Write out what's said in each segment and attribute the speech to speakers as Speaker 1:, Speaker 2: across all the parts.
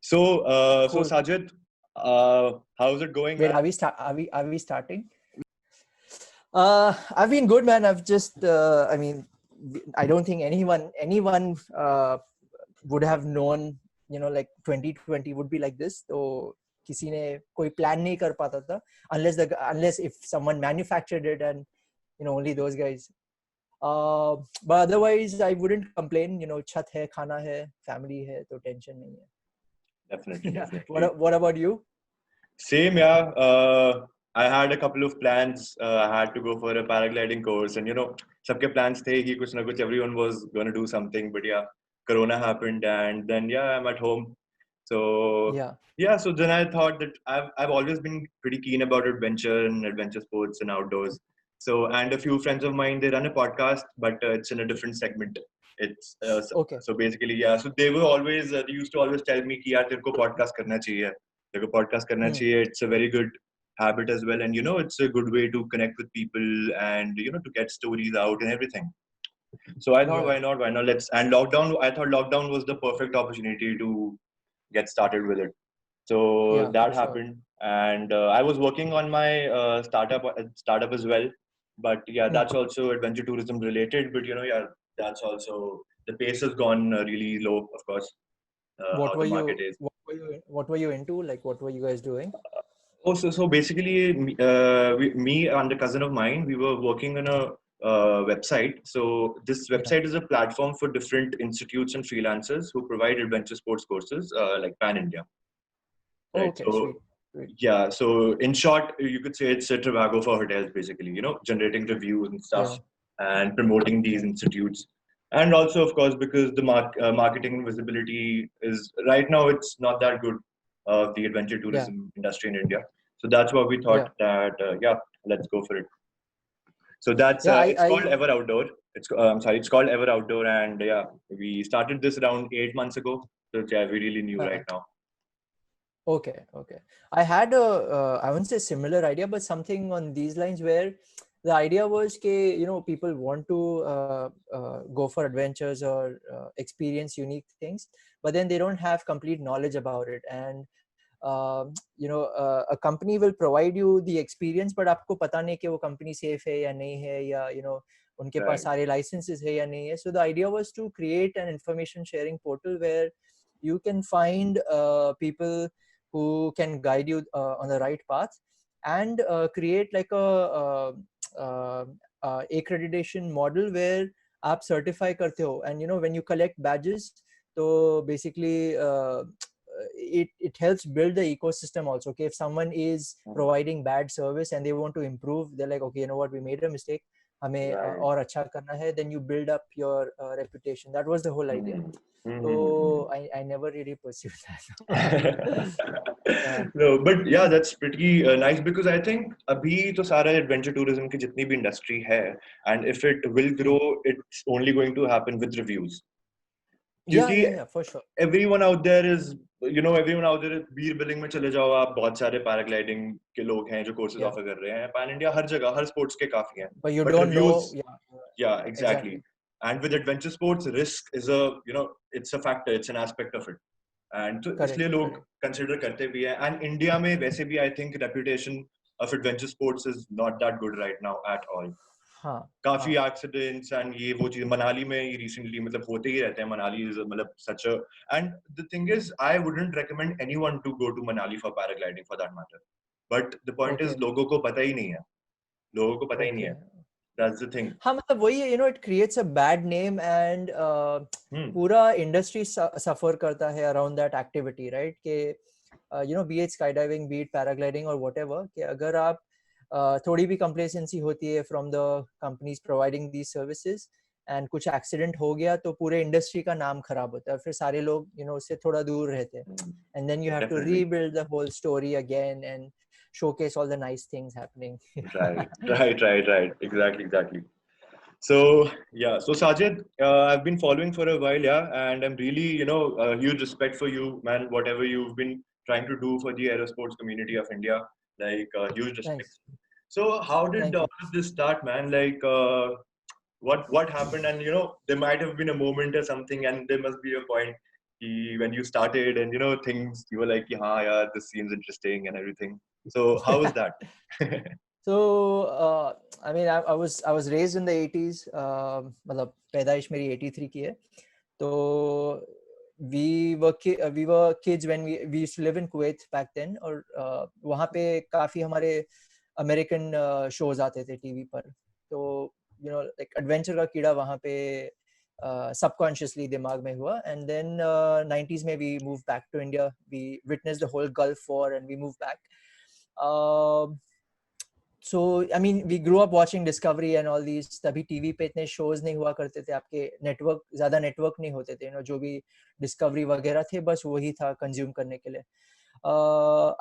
Speaker 1: So
Speaker 2: Cool.
Speaker 1: Sajid, how's it going,
Speaker 2: Wait,
Speaker 1: man?
Speaker 2: are we starting? I've been good, man. I've just, I mean, I don't think anyone would have known, like 2020 would be like this. तो किसी ने कोई plan नहीं कर पाता था unless if someone manufactured it and only those guys. But otherwise, I wouldn't complain. छत है, खाना है, family है, तो tension नहीं है.
Speaker 1: Definitely,
Speaker 2: Yeah.
Speaker 1: definitely.
Speaker 2: What about you?
Speaker 1: Same, yeah. I had a couple of plans. I had to go for a paragliding course, and सबके plans थे कि कुछ ना कुछ everyone was gonna do something, but yeah, Corona happened, and then yeah, I'm at home. So
Speaker 2: Yeah.
Speaker 1: yeah, so then I thought that I've always been pretty keen about adventure and adventure sports and outdoors. So and a few friends of mine, they run a podcast, but it's in a different segment. It's
Speaker 2: Okay.
Speaker 1: so basically yeah. So they were always they used to always tell me कि यार तेरे को podcast करना चाहिए. तेरे को podcast करना चाहिए. It's a very good habit as well, and it's a good way to connect with people and to get stories out and everything. So I thought,
Speaker 2: Yeah.
Speaker 1: why not? And lockdown. I thought lockdown was the perfect opportunity to get started with it. So
Speaker 2: Yeah,
Speaker 1: that
Speaker 2: for sure.
Speaker 1: happened, and I was working on my startup as well. But yeah, that's also adventure tourism related. But yeah, that's also the pace has gone really low, of course. How the market is.
Speaker 2: What were you into? Like, what were you guys doing?
Speaker 1: Oh, so basically, me and a cousin of mine, we were working on a website. So this
Speaker 2: Yeah.
Speaker 1: website is a platform for different institutes and freelancers who provide adventure sports courses, like Pan India.
Speaker 2: Oh,
Speaker 1: Right.
Speaker 2: okay,
Speaker 1: So
Speaker 2: sweet.
Speaker 1: yeah. So in short, you could say it's a Trivago for hotels, basically. Generating reviews and stuff
Speaker 2: Yeah.
Speaker 1: and promoting these institutes. And also, of course, because the marketing and visibility is right now, it's not that good of the adventure
Speaker 2: Yeah.
Speaker 1: tourism industry in India. So that's what we thought
Speaker 2: Yeah.
Speaker 1: that yeah, let's go for it. So that's
Speaker 2: Yeah.
Speaker 1: it's called Ever Outdoor. I'm sorry, it's called Ever Outdoor, and yeah, we started this around 8 months ago. So yeah, we're really new right now.
Speaker 2: Okay. I had I wouldn't say similar idea, but something on these lines where the idea was that people want to go for adventures or experience unique things, but then they don't have complete knowledge about it. And a company will provide you the experience, but आपको पता नहीं कि वो company safe है या नहीं है, या उनके पास सारे licenses है या नहीं है. So the idea was to create an information sharing portal where you can find people who can guide you on the right path, and create like a accreditation model where आप certify करते हो, and when you collect badges, so basically it helps build the ecosystem also. Okay, if someone is providing bad service and they want to improve, they're like, okay, you know what, we made a mistake, हमें और अच्छा करना है, then you build up your reputation. That was the whole idea. So I never really pursued that. Yeah.
Speaker 1: No, but yeah, that's pretty nice, because I think अभी तो सारा adventure tourism की जितनी भी industry है, and if it will grow, it's only going to happen with reviews.
Speaker 2: Yeah, for sure.
Speaker 1: Everyone out there is Bir Billing में चले जाओ आप, बहुत सारे पैराग्लाइडिंग के लोग हैं जो courses offer कर रहे हैं. पैन इंडिया हर जगह, हर sports के काफी हैं.
Speaker 2: But you don't
Speaker 1: reviews,
Speaker 2: know.
Speaker 1: yeah, exactly. And with adventure sports, risk is it's a factor, it's an aspect of it. And तो इसलिए लोग consider करते भी हैं. And India में वैसे भी I think reputation of adventure sports is not that good right now at all. काफी accidents and ये वो चीज. मनाली में ये recently मतलब होते ही रहते हैं. Manali is मतलब such a, and the thing is I wouldn't recommend anyone to go to Manali for paragliding for that matter. But the point is लोगों को पता ही नहीं है. लोगों को पता ही नहीं है. That's the thing.
Speaker 2: हाँ, मतलब वही है, it creates a bad name, and पूरा industry suffer करता है around that activity, right? कि be it skydiving, be it paragliding or whatever, कि अगर आप थोड़ी भी complacency होती है from the companies providing these services and कुछ accident हो गया, तो पूरे industry का नाम खराब होता है, फिर सारे लोग उससे थोड़ा दूर रहते हैं, and then you have to rebuild the whole story again and showcase all the nice things happening.
Speaker 1: Right. Exactly. So yeah, so Sajid, I've been following for a while, yeah, and I'm really, huge respect for you, man. Whatever you've been trying to do for the aerosports community of India, like huge respect.
Speaker 2: Thanks.
Speaker 1: So how did all of this start, man? Like, what happened? And there might have been a moment or something, and there must be a point. when you started and things you were like, हाँ यार, this seems interesting and everything. So how was that?
Speaker 2: So I mean, I was raised in the 80s. मतलब पैदाइश मेरी 83 की है. तो we were kids when we used to live in Kuwait back then. और वहाँ पे काफी हमारे अमेरिकन शोज आते थे टीवी पर. तो like एडवेंचर का कीड़ा वहाँ पे subconsciously दिमाग में हुआ. And then 90s में we moved back to India. We witnessed the whole Gulf War and we moved back. So I mean, we grew up watching Discovery and all these. तभी TV पे इतने shows नहीं हुआ करते थे. आपके ज़्यादा नेटवर्क नहीं होते थे. जो भी Discovery वगैरह थे, बस वही था कंज्यूम करने के लिए.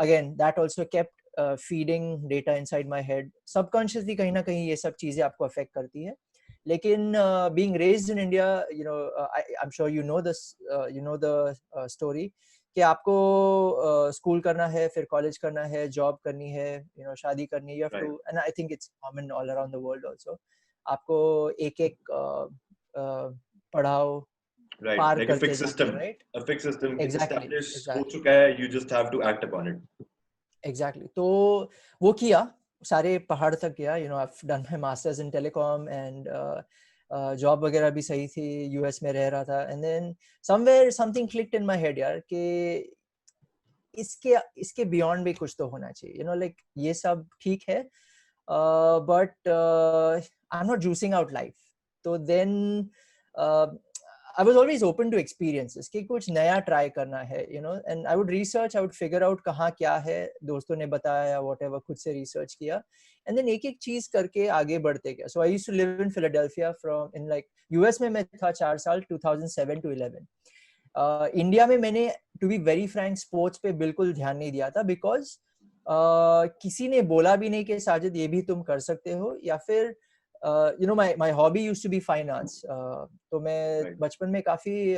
Speaker 2: Again, that also kept feeding data inside my head. Subconsciously कहीं ना कहीं ये सब चीजें आपको affect करती है. लेकिन being raised in India, I'm sure you know this, the story. कि आपको स्कूल करना है, फिर कॉलेज करना है, जॉब करनी है, शादी करनी है, you have to, and I think it's common all around the world also. आपको एक पढ़ाओ,
Speaker 1: right, like a fixed system, right? A fixed system established हो चुका है, you just have to act upon it.
Speaker 2: Exactly. तो वो किया, सारे पहाड़ तक गया. I've done my masters in telecom and job वगैरह भी सही थी, यूएस में रह रहा था. And then somewhere something clicked in my head यार कि इसके बियॉन्ड भी कुछ तो होना चाहिए. लाइक ये सब ठीक है, but I am not juicing out life. तो then I was always open to experiences कि कुछ नया ट्राई करना है, and I would research, I would figure out कहाँ क्या है, दोस्तों ने बताया, whatever, खुद से research किया, and then एक चीज करके आगे बढ़ते गया. So I used to live in Philadelphia in like US में मैं था 4 साल, 2007 to 11. इंडिया में मैंने, to be very frank, sports पे बिल्कुल ध्यान नहीं दिया था, because किसी ने बोला भी नहीं कि साजिद ये भी तुम कर सकते हो, या फिर my hobby used to be fine arts. तो मैं बचपन में काफी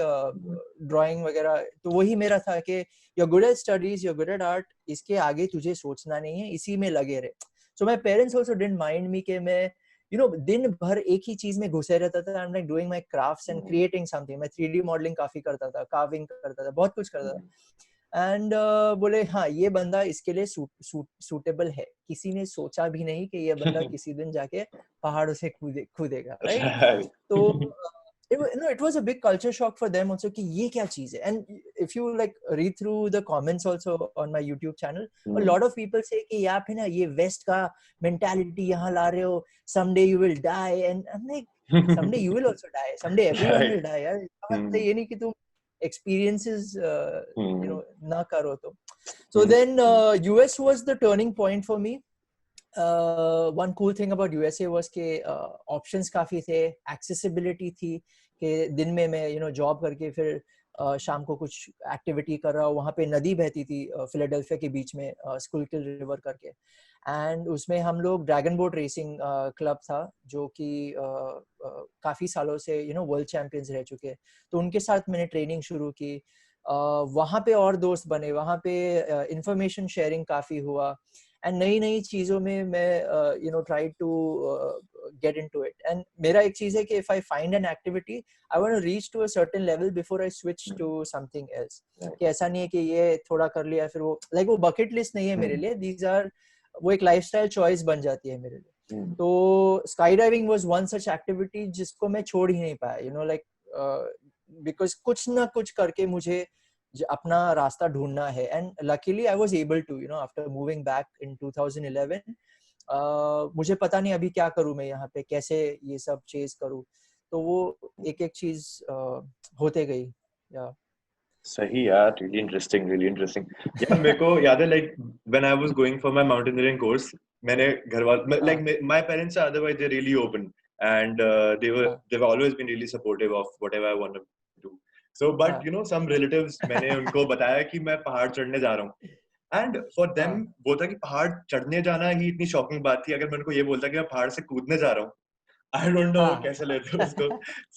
Speaker 2: ड्राइंग वगैरह, तो वही मेरा था कि you're good at studies, you're good at art, इसके आगे तुझे सोचना नहीं है, इसी में लगे रहे. So my parents also didn't mind me कि मैं दिन भर एक ही चीज में घुसे रहता था. I'm like doing my crafts and creating something. मैं 3D मॉडलिंग काफी करता था, कार्विंग करता था, बहुत कुछ करता था. एंड बोले हाँ ये बंदा इसके लिए सूटेबल है. किसी ने सोचा भी नहीं कि ये बंदा किसी दिन जाके पहाड़ों से कूदेगा, राइट? तो it was a big culture shock for them also कि ये क्या चीज है. And if you like read through the comments also on my YouTube channel, a lot of people say कि आप है ना ये वेस्ट का mentality यहाँ ला रहे हो, someday you will die. And I'm like, someday you will also die, someday everyone will die यार. ये नहीं कि तुम experiences ना करो तो. So then US was the turning point for me. One cool thing about USA was कि options काफी थे, accessibility थी कि दिन में मैं जॉब करके फिर शाम को कुछ एक्टिविटी कर रहा हूँ. वहाँ पे नदी बहती थी फिलाडेल्फिया के बीच में, स्कूलकिल रिवर करके. एंड उसमें हम लोग ड्रैगन बोट रेसिंग क्लब था, जो कि काफी सालों से वर्ल्ड चैंपियंस रह चुके. तो उनके साथ मैंने ट्रेनिंग शुरू की. वहाँ पे और दोस्त बने, वहाँ पे इंफॉर्मेशन शेयरिंग काफी हुआ. एंड नई चीजों में मैं try to get into it. And मेरा एक चीज है कि if I find an activity, I want to reach to a certain level before I switch to something else. कि ऐसा नहीं है कि ये थोड़ा कर लिया फिर वो, लाइक वो बकेट लिस्ट नहीं है मेरे लिए. दीज आर, वो एक लाइफस्टाइल चॉइस बन जाती है मेरे लिए. तो sky diving was one such activity जिसको मैं छोड़ ही नहीं पाया, लाइक बिकॉज कुछ ना कुछ करके मुझे अपना रास्ता ढूंढना है. And luckily I was able to, after moving back in 2011. मुझे पता नहीं अभी क्या करूं मैं यहाँ पे, कैसे ये सब चेज करूं. तो वो एक चीज होते गई. या
Speaker 1: सही यार, really interesting. यार मेरे को याद है, like when I was going for my mountaineering course, मैंने घर वाले, like my parents are otherwise they're really open, and they've always been really supportive of whatever I want to do. So but some relatives, मैंने उनको बताया कि मैं पहाड़ चढ़ने जा रहा हूँ. And for them वो था कि पहाड़ चढ़ने जाना ही इतनी शॉकिंग बात थी. अगर मैं उनको ये बोलता कि मैं पहाड़ से कूदने जा रहा हूँ, I don't know कैसे लेते उसको.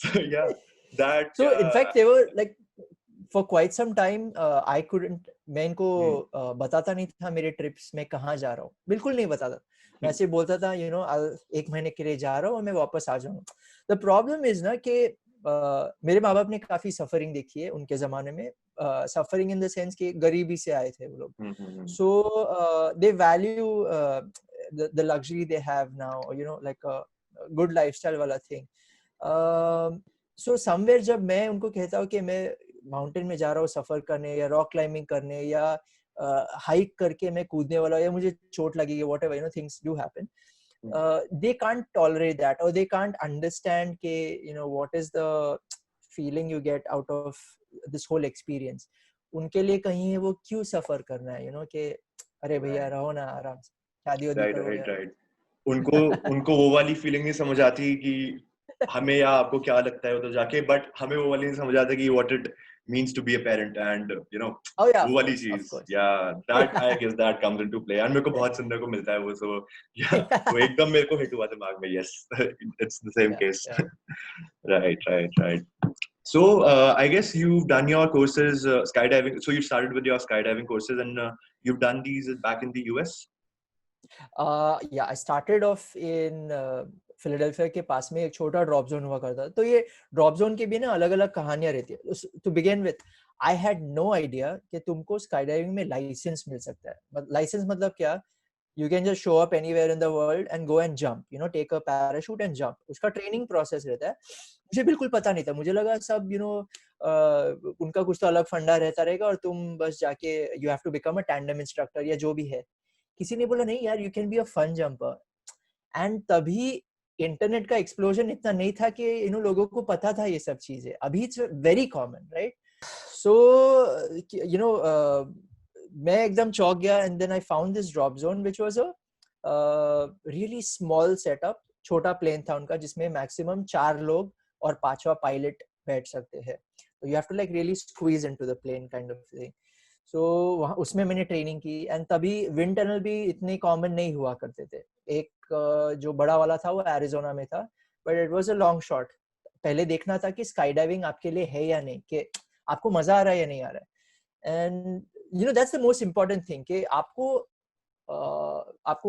Speaker 1: So yeah, that.
Speaker 2: So in fact they were like, for quite some time I couldn't, मैं इनको बताता नहीं था मेरे ट्रिप्स में कहाँ जा रहा हूँ, बिल्कुल नहीं बताता. मैं ऐसे बोलता था एक महीने के लिए जा रहा हूँ और मैं वापस आ जाऊंगा. The problem is ना कि मेरे माँ बाप ने काफी सफरिंग देखी है उनके जमाने में, सफरिंग इन द सेंस कि गरीबी से आए थे वो लोग, so they value the luxury they have now, you know, like a good lifestyle वाला thing. So somewhere जब मैं उनको कहता हूँ कि मैं माउंटेन में जा रहा हूँ सफर करने या रॉक क्लाइंबिंग करने या हाइक करके मैं कूदने वाला या मुझे चोट लगेगी, whatever, you know, things do happen. They can't tolerate that, or they can't understand के, you know, what is the feeling you get out of this whole experience. उनके लिए कहीं है वो क्यों सफर करना है, you know, कि अरे भैया रहो ना आराम से, शादी वादी करो यार.
Speaker 1: राइट. उनको वो वाली फीलिंग नहीं समझ आती कि हमें या आपको क्या लगता है उधर जाके, बट हमें वो वाली नहीं समझ आता कि what it means to be a parent, and you know,
Speaker 2: Oh yeah,
Speaker 1: वो वाली चीज, that I guess that comes into play, and मेरे को बहुत सुनने को मिलता है वो, so वो एकदम मेरे को हिट हुआ दिमाग में. Yes, it's the same case. Right. So I guess you've done your courses, skydiving. So you started with your skydiving courses, and you've done these back in the US.
Speaker 2: Yeah, I started off in Philadelphia के पास में एक छोटा drop zone हुआ करता. तो ये drop zone के भी ना अलग अलग कहानियां रहती है. To begin with, I had no idea कि तुमको स्काई डाइविंग में लाइसेंस मिल सकता है. लाइसेंस मतलब क्या? You can just show up anywhere in the world and go and jump, you know, take a parachute and jump. उसका training process रहता है. मुझे बिल्कुल पता नहीं था. मुझे लगा सब, you know, उनका कुछ तो अलग फंडा रहता रहेगा और तुम बस जाके you have to become a tandem instructor या जो भी है. किसी ने बोला नहीं यार, you can be a fun jumper. And तभी इंटरनेट का एक्सप्लोजन इतना नहीं था कि इन लोगों को पता था ये सब चीजें. अभी it's very common, right? So you know, मैं एकदम चौंक गया. And then I found this drop zone which was a really small setup. छोटा प्लेन था उनका जिसमें मैक्सिमम 4 लोग और 5वां पायलट बैठ सकते हैं. तो you have to like really squeeze into the plane kind of thing. So वहाँ उसमें मैंने ट्रेनिंग की. एंड तभी विंड टनल भी इतने कॉमन नहीं हुआ करते थे. एक जो बड़ा वाला था वो एरिज़ोना में था, but it was a long shot. पहले देखना था कि स्काई डाइविंग आपके लिए है या नहीं, कि आपको मजा आ रहा है या नहीं आ रहा है. And you know that's the most important thing, कि आपको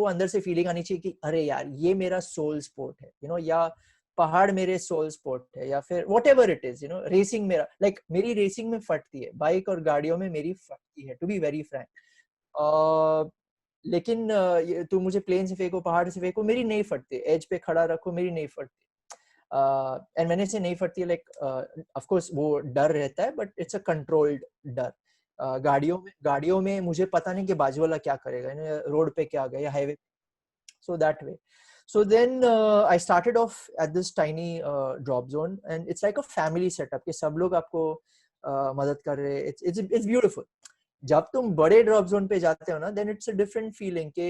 Speaker 2: अंदर से फीलिंग आनी चाहिए कि अरे यार ये मेरा सोल स्पोर्ट है, यू नो, या पहाड़ मेरे सोल स्पोर्ट है, या फिर whatever it is, you know, racing मेरा, लाइक मेरी रेसिंग में फटती है, बाइक और गाड़ियों में मेरी फटती है, टू बी वेरी फ्रैंक. लेकिन तू मुझे प्लेन से फेंको, पहाड़ से फेंको, मेरी नहीं फटती. एज पे खड़ा रखो, मेरी नहीं फटती. एंड मैंने से नहीं फटती, लाइक ऑफ कोर्स वो डर रहता है, बट इट्स अ कंट्रोल्ड डर. गाड़ियों में मुझे पता नहीं कि बाजू वाला क्या करेगा, रोड पे क्या गया, highway. So that way. So then I started off at this tiny drop zone, and it's like a family setup कि सब लोग आपको मदद कर रहे हैं. It's beautiful. जब तुम बड़े ड्रॉप जोन पे जाते हो ना, then it's a different feeling कि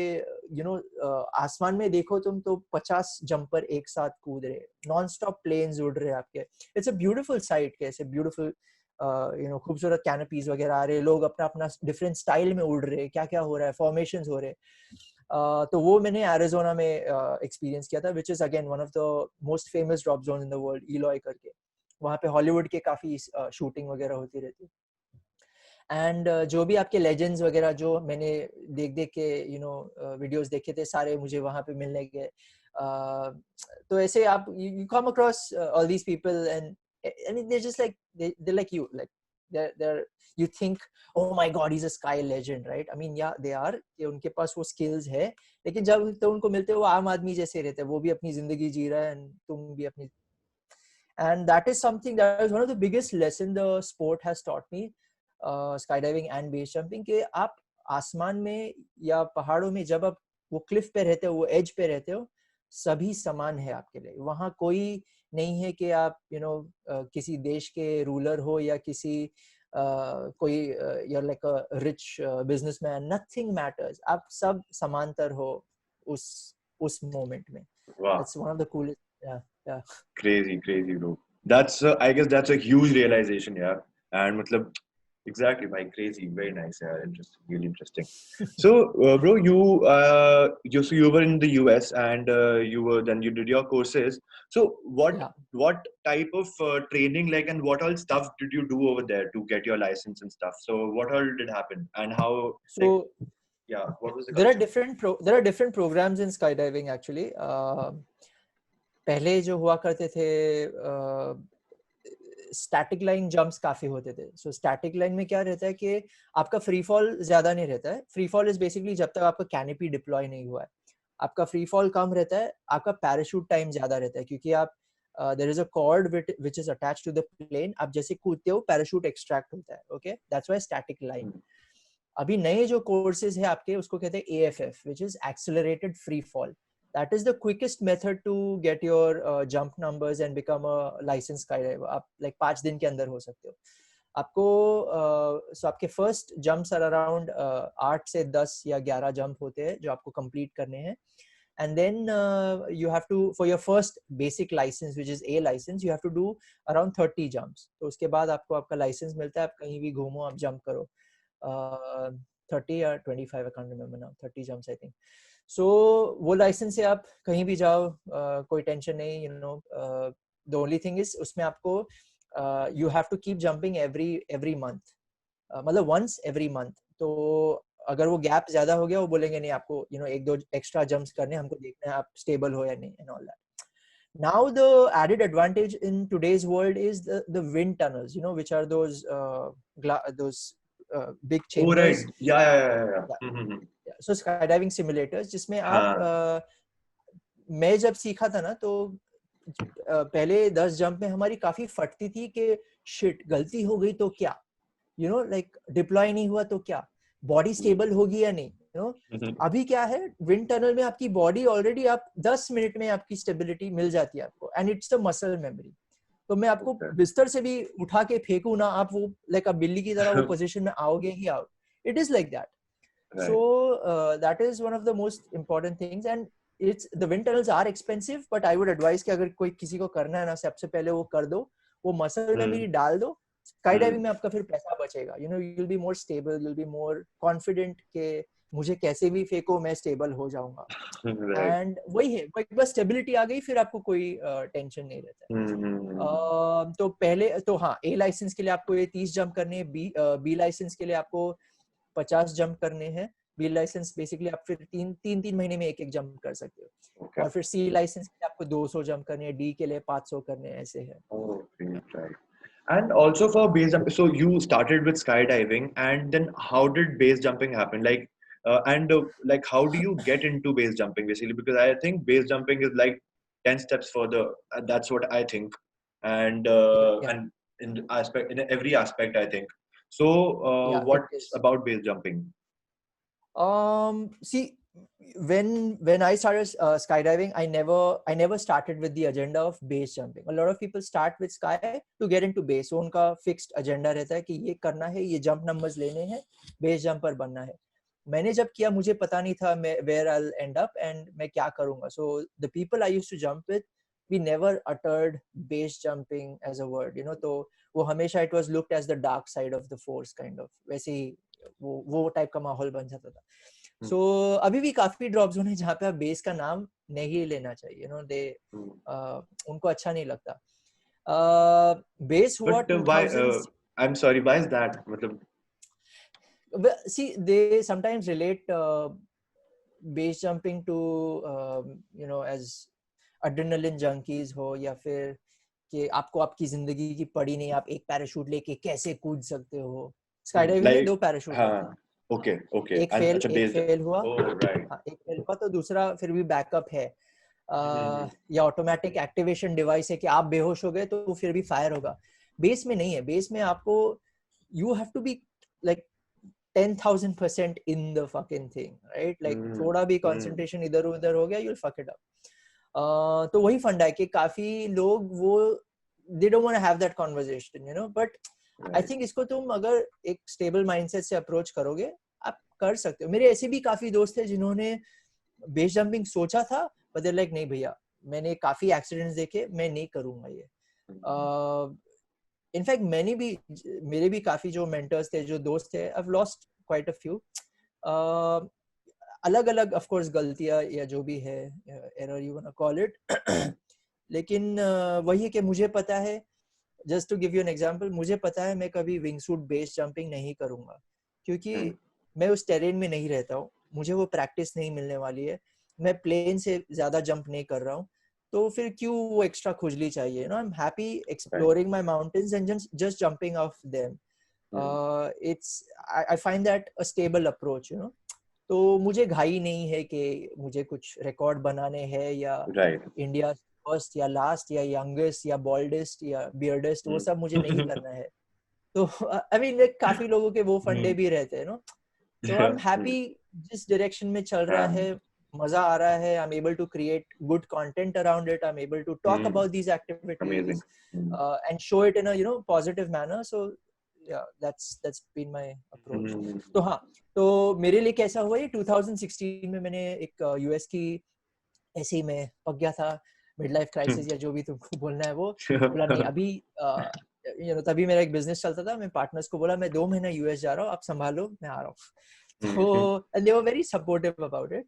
Speaker 2: you know, आसमान में देखो तुम तो 50 जंपर एक साथ कूद रहे, नॉन स्टॉप प्लेन्स उड़ रहे आपके. It's a beautiful sight, कैसे beautiful, you know, खूबसूरत कैनोपीज वगैरह आ रहे, लोग अपना अपना डिफरेंट स्टाइल में उड़ रहे, क्या क्या हो रहा है, फॉर्मेशंस हो रहे. तो वो मैंने एरिज़ोना में एक्सपीरियंस किया था, which is again one of the most famous drop zone in the world, Eloy करके. वहाँ पे हॉलीवुड के काफी शूटिंग वगैरह होती रहती. एंड जो भी आपके लेजेंड्स वगैरह जो मैंने देख के, यू नो, वीडियोस देखे थे, सारे मुझे वहाँ पे मिलने गए. तो ऐसे आप you come across all these people, and I mean, they're just like they're like you, like they're you think, oh my god, he's a sky legend, right? I mean, yeah, they are, कि उनके पास वो skills है, लेकिन जब तो उनको मिलते हैं वो आम आदमी जैसे रहते हैं, वो भी अपनी जिंदगी जी रहा है and तुम भी अपनी. And that is something that is one of the biggest lesson the sport has taught me, skydiving and base jumping, कि आप आसमान में या पहाड़ों में जब आप वो क्लिफ पे रहते हो, वो एज पे रहते हो, सभी समान है आपके लिए. वहाँ कोई नहीं है कि आप, यू नो, किसी देश के रूलर हो या किसी कोई you're like a rich businessman, nothing matters. आप सब समांतर हो उस मोमेंट में.
Speaker 1: Wow.
Speaker 2: That's one of the coolest. Yeah.
Speaker 1: Crazy, bro. That's I guess that's a huge realization, yeah. And matlab, exactly, bhai, crazy, very nice, yeah, interesting, really interesting. So, bro, so you were in the US, and then you did your courses. So, what type of training, like, and what all stuff did you do over there to get your license and stuff? So, what all did happen, and how?
Speaker 2: So,
Speaker 1: like, yeah, what was the
Speaker 2: there
Speaker 1: culture?
Speaker 2: are different programs in skydiving actually. पहले जो हुआ करते थे, static line jumps काफी होते थे. So static line में क्या रहता है कि आपका फ्री फॉल ज्यादा नहीं रहता है. फ्री फॉल इज बेसिकली जब तक आपका कैनोपी डिप्लॉय नहीं हुआ है, आपका फ्री फॉल कम रहता है, आपका पैराशूट टाइम ज्यादा रहता है, क्योंकि आप there is a cord which is attached to the plane. आप जैसे कूदते हो पैराशूट एक्सट्रैक्ट होता है. Okay, that's why static line. अभी नए जो कोर्सेज है आपके, उसको कहते हैं AFF, which is accelerated free fall. That is the quickest method to get your jump numbers and become a licensed skydiver. आप like 5 दिन के अंदर हो सकते हो. आपको so आपके फर्स्ट जंप्स आर अराउंड 8 से 10 या 11 जंप होते हैं जो आपको कंप्लीट करने हैं. And then you have to, for your first basic license, which is A license, you have to do around 30 jumps. तो उसके बाद आपको आपका लाइसेंस मिलता है, आप कहीं भी घूमो, आप जंप करो. 30 or 25, I can't remember now. 30 jumps, I think. So वो लाइसेंस से आप कहीं भी जाओ, कोई टेंशन नहीं. You know, the only thing is उसमें आपको you have to keep jumping every month. मतलब once every month. तो अगर वो गैप ज्यादा हो गया, वो बोलेंगे नहीं, आपको you know 1-2 एक्स्ट्रा जंप्स करने, हमको देखना है आप स्टेबल हो या नहीं, and all that. Now the added advantage in today's world is the wind tunnels, you know, which are those big chambers.
Speaker 1: Oh right, yeah.
Speaker 2: So skydiving simulators, जिसमें आप मैं जब सीखा था ना, तो पहले 10 जंप में हमारी काफी फटती थी कि शिट, गलती हो गई तो क्या, you know, like डिप्लॉय नहीं हुआ तो क्या, बॉडी स्टेबल होगी या नहीं, you know. अभी क्या है, विंड टनल में आपकी बॉडी ऑलरेडी, आप 10 मिनट में आपकी स्टेबिलिटी मिल जाती है आपको, and it's the muscle memory. तो मैं आपको बिस्तर से भी उठा के फेंकू ना, आप वो लाइक आप बिल्ली की तरह वो पोजीशन में आओगे ही आओ. It is like that. So that is one of the most important things. And it's the wind tunnels are expensive, but I would advice कि अगर कोई किसी को करना है ना, सबसे पहले वो कर दो, वो मसल मेमोरी डाल दो. स्काई डाइविंग में आपका फिर पैसा बचेगा. You know, you will be more stable, you will be more confident कि मुझे कैसे भी फेंको मैं स्टेबल हो जाऊंगा. एंड वही है, एक बार स्टेबिलिटी आ गई फिर आपको कोई टेंशन नहीं रहता है. तो पहले तो हाँ, A लाइसेंस के लिए आपको ये 30 जंप करने हैं, बी लाइसेंस के लिए आपको 50 जंप करने हैं. बी लाइसेंस बेसिकली आप फिर तीन महीने में एक जंप कर सकते हो. और फिर C लाइसेंस के लिए आपको 200 जंप करने हैं, D के लिए 500 करने हैं, ऐसे है.
Speaker 1: And also for base jumping, so you started with skydiving, and then how did base jumping happen? Like, like how do you get into base jumping basically? Because I think base jumping is like 10 steps further. That's what I think, and in every aspect, I think. So, what's about base jumping?
Speaker 2: See, when I started skydiving, I never started with the agenda of base jumping. A lot of people start with sky to get into base. So उनका fixed agenda रहता है कि ये करना है, ये jump numbers लेने हैं, base jumper बनना है. मैंने जब किया, मुझे पता नहीं था where I'll end up and मैं क्या करूँगा. So the people I used to jump with, we never uttered base jumping as a word, you know. तो वो हमेशा it was looked as the dark side of the force kind of. वैसे ही वो type का माहौल बन जाता था. So अभी भी काफी ड्रॉप जोन है जहाँ पे आप बेस का नाम नहीं लेना चाहिए, you know, उनको अच्छा नहीं लगता. Base हुआ 2000.
Speaker 1: I'm sorry, why is that? मतलब
Speaker 2: see, they sometimes relate base jumping to you know, as adrenaline junkies हो, या फिर कि आपको आपकी जिंदगी की पड़ी नहीं, आप एक पैराशूट लेके कैसे कूद सकते हो. स्काईडाइविंग में 2 पैराशूट होते हैं.
Speaker 1: Okay.
Speaker 2: एक फेल हुआ.
Speaker 1: right.
Speaker 2: एक फेल हुआ तो दूसरा फिर भी बैकअप है. या ऑटोमेटिक एक्टिवेशन डिवाइस है कि आप बेहोश हो गए तो फिर भी फायर होगा. बेस में नहीं है. बेस में आपको you have to be like 10,000% in the fucking thing, right. Like थोड़ा भी कंसंट्रेशन इधर उधर हो गया, you will fuck it up. तो वही फंडा है कि काफी लोग वो they don't want to have that conversation, you know. But I think इसको तुम अगर एक स्टेबल माइंडसेट से अप्रोच करोगे, आप कर सकते हो. मेरे ऐसे भी काफी दोस्त हैं जिन्होंने बेस जंपिंग सोचा था, बट दे लाइक नहीं भैया, मैंने काफी एक्सीडेंट्स देखे, मैं नहीं करूंगा ये. इनफैक्ट मेरे भी काफी जो मेंटर्स थे, जो दोस्त थे, I have lost quite a few. अलग अलग ऑफ कोर्स गलतियां या जो भी है, error you want to call it. लेकिन वही है कि मुझे पता है, just to give you an example, मुझे पता है मैं कभी विंगसूट बेस जंपिंग नहीं करूंगा, क्योंकि मैं उस टेरेन में नहीं रहता हूँ, मुझे वो प्रैक्टिस नहीं मिलने वाली है. मैं प्लेन से ज्यादा जंप नहीं कर रहा हूँ, तो फिर क्यों वो एक्स्ट्रा खुजली चाहिए, you know. I am happy exploring my mountains and just jumping of them. It's I find that a stable approach, you know. तो मुझे घाई नहीं है कि मुझे कुछ रिकॉर्ड बनाने हैं या इंडिया फर्स्ट या लास्ट या यंगेस्ट या बॉल्डेस्ट या बियर्डेस्ट, वो सब मुझे नहीं करना है. तो आई मीन काफी लोगों के वो फंडे भी रहते हैं, नो. So I'm happy जिस डायरेक्शन में चल रहा है, मजा आ रहा है. I'm able to create good content around it. I'm able to talk about these activities and show it in a, you know, positive manner. So yeah, that's been my approach. तो हाँ, तो मेरे लिए कैसा हुआ ये 2016 में मैंने एक यूएस की ऐसे ही मैं पक गया था, मिड लाइफ क्राइसिस या जो भी तुमको बोलना है वो. बोला नहीं अभी, you know, तभी मेरा एक बिजनेस चलता था. मैं पार्टनर्स को बोला मैं 2 महीना यूएस जा रहा हूँ, आप संभालो, मैं आ रहा हूँ. तो and they were very supportive about it.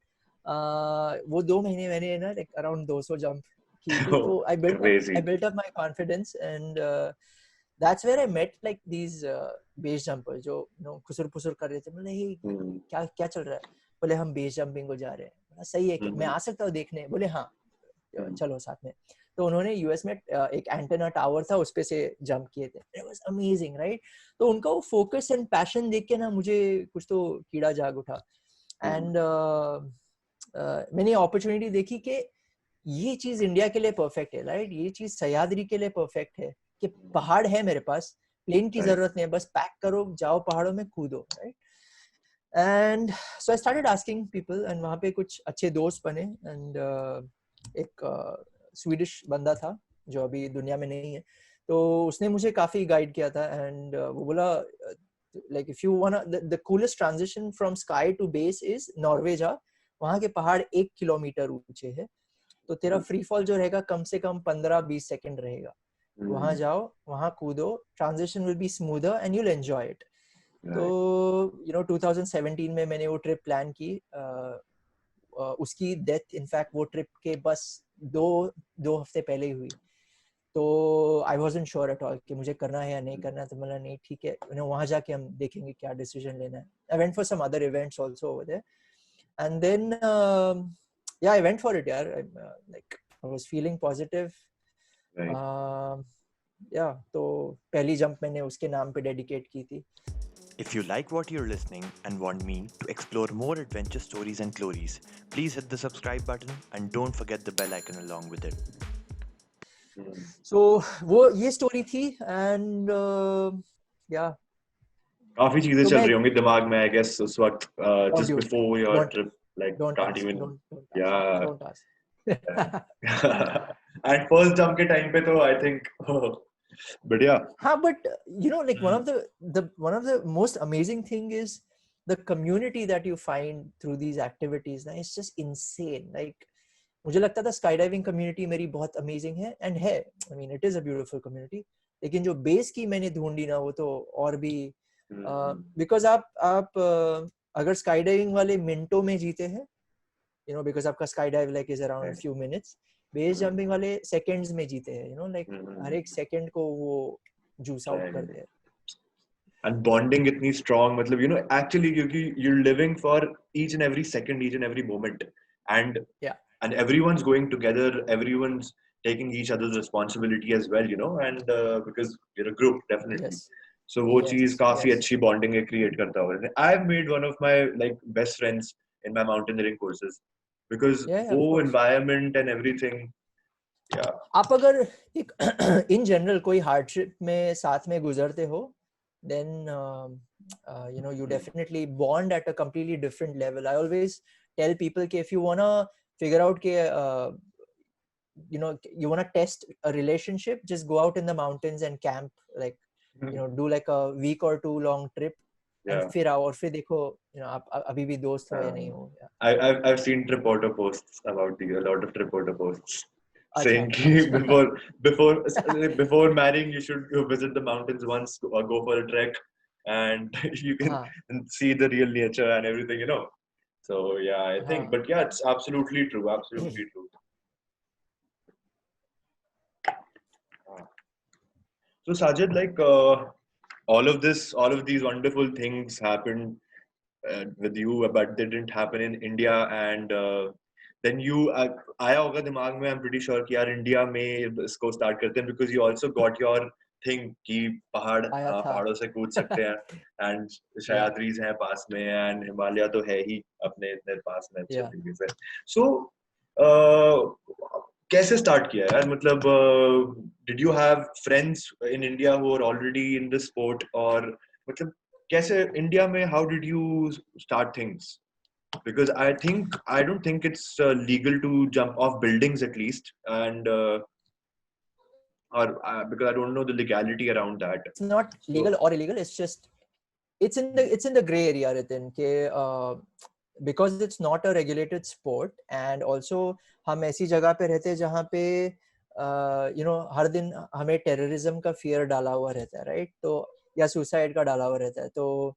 Speaker 2: वो 2 महीने मैंने ना like around 200 जंप की थी. तो I built up my confidence and that's where I met like these base jumpers जो, you know, खुसुर पुसुर कर रहे थे. बोले क्या क्या चल रहा है? बोले हम बेस जंपिंग को जा रहे हैं. सही है, मैं आ सकता हूँ देखने? बोले हाँ चलो साथ में. तो उन्होंने यूएस में एक एंटेना टावर था, उस पे से जंप किए थे. It was amazing, right. तो उनका वो फोकस एंड पैशन देख के ना मुझे कुछ तो कीड़ा जाग उठा. एंड मैंने अपॉर्चुनिटी देखी कि ये चीज इंडिया के लिए परफेक्ट है, राइट. ये चीज सह्याद्री के लिए परफेक्ट है कि पहाड़ है मेरे पास, प्लेन की जरूरत नहीं है, बस पैक करो, जाओ पहाड़ों में कूदो, right. And so I started asking people and वहाँ पे कुछ अच्छे दोस्त बने. एंड एक स्वीडिश बंदा था जो अभी दुनिया में नहीं है, तो उसने मुझे काफी गाइड किया था. एंड वो बोला like if you wanna the coolest transition from sky to base is Norway जा. वहाँ के पहाड़ 1 किलोमीटर ऊंचे है, तो तेरा फ्री फॉल जो रहेगा कम से कम 15-20 सेकंड रहेगा. वहाँ जाओ, वहाँ कूदो, transition will be smoother and you'll enjoy it. तो you know 2017 में मैंने वो ट्रिप प्लान की. उसकी डेथ इनफैक्ट वो ट्रिप के बस दो हफ्ते पहले ही हुई. तो I wasn't sure at all कि मुझे करना है या नहीं करना है. तो मैंने नहीं ठीक है, यू नो वहाँ जाके हम देखेंगे क्या डिसीजन लेना है. I went for some other events also over there and then yeah I went for it यार. Like I was feeling positive. या तो पहली जंप मैंने उसके नाम पे डेडिकेट की थी.
Speaker 3: If you like what you're listening and want me to explore more adventure stories and glories, please hit the subscribe button and don't forget the bell icon along with it.
Speaker 2: So वो ये story थी. And या
Speaker 1: काफी चीजें चल रही होंगी दिमाग में, I guess उस वक्त just before your trip, like can't even
Speaker 2: don't ask.
Speaker 1: And first jump के time पे तो I think बढ़िया. हाँ,
Speaker 2: but you know like one of the most amazing thing is the community that you find through these activities. ना it's just insane. Like मुझे लगता था sky diving community मेरी बहुत अमेजिंग है एंड है. I mean it is a beautiful community. लेकिन जो बेस की मैंने ढूंढी ना वो तो और भी, बिकॉज आप अगर स्काई डाइविंग वाले मिनटों में जीते हैं, यू नो, बिकॉज आपका sky dive like is around few minutes. Base jumping वाले सेकंड्स में जीते हैं, यू नो, लाइक हर एक सेकंड को वो जूस आउट करते हैं.
Speaker 1: And bonding इतनी strong, मतलब you know actually क्योंकि you're living for each and every second, each and every moment, and and everyone's going together, everyone's taking each other's responsibility as well, you know, and because you're a group definitely. So वो चीज काफी अच्छी bonding create करता है. I've made one of my like best friends in my mountaineering courses because वो environment and everything.
Speaker 2: आप अगर एक in general कोई hardship में साथ में गुजरते हो, then you know you definitely bond at a completely different level. I always tell people कि if you wanna figure out कि you know you wanna test a relationship, just go out in the mountains and camp, like you know do like a week or 2 long trip. And फिर आओ और फिर देखो, you know आप अभी भी दोस्त हो या नहीं हो.
Speaker 1: I've seen Triporter posts about a lot of Triporter posts saying before marrying you should visit the mountains once or go for a trek and you can see the real nature and everything, you know. So yeah, I think, but yeah, it's absolutely true. So Sajid, like all of these wonderful things happened with you, but they didn't happen in India, and then you आया होगा दिमाग में, I'm pretty sure कि यार India में इसको start करते हैं, because you also got your thing कि
Speaker 2: आया था
Speaker 1: पहाड़ों से कूद सकते हैं, and सह्याद्रीज हैं पास में, and हिमालय तो है ही अपने इतने पास में अच्छे तरीके से. So कैसे start किया यार, मतलब did you have friends in India who were already in the sport, और मतलब कैसे इंडिया में how did you start things? Because I don't think it's legal to jump off buildings at least, and or because I don't know the legality around that.
Speaker 2: It's not legal or illegal. It's just it's in the gray area, Ritin. Because it's not a regulated sport, and also हम ऐसी जगह पे रहते हैं जहाँ पे हर दिन हमें टेररिज्म का फियर डाला हुआ रहता है, राइट? तो या सुसाइड का डाला हुआ रहता है. तो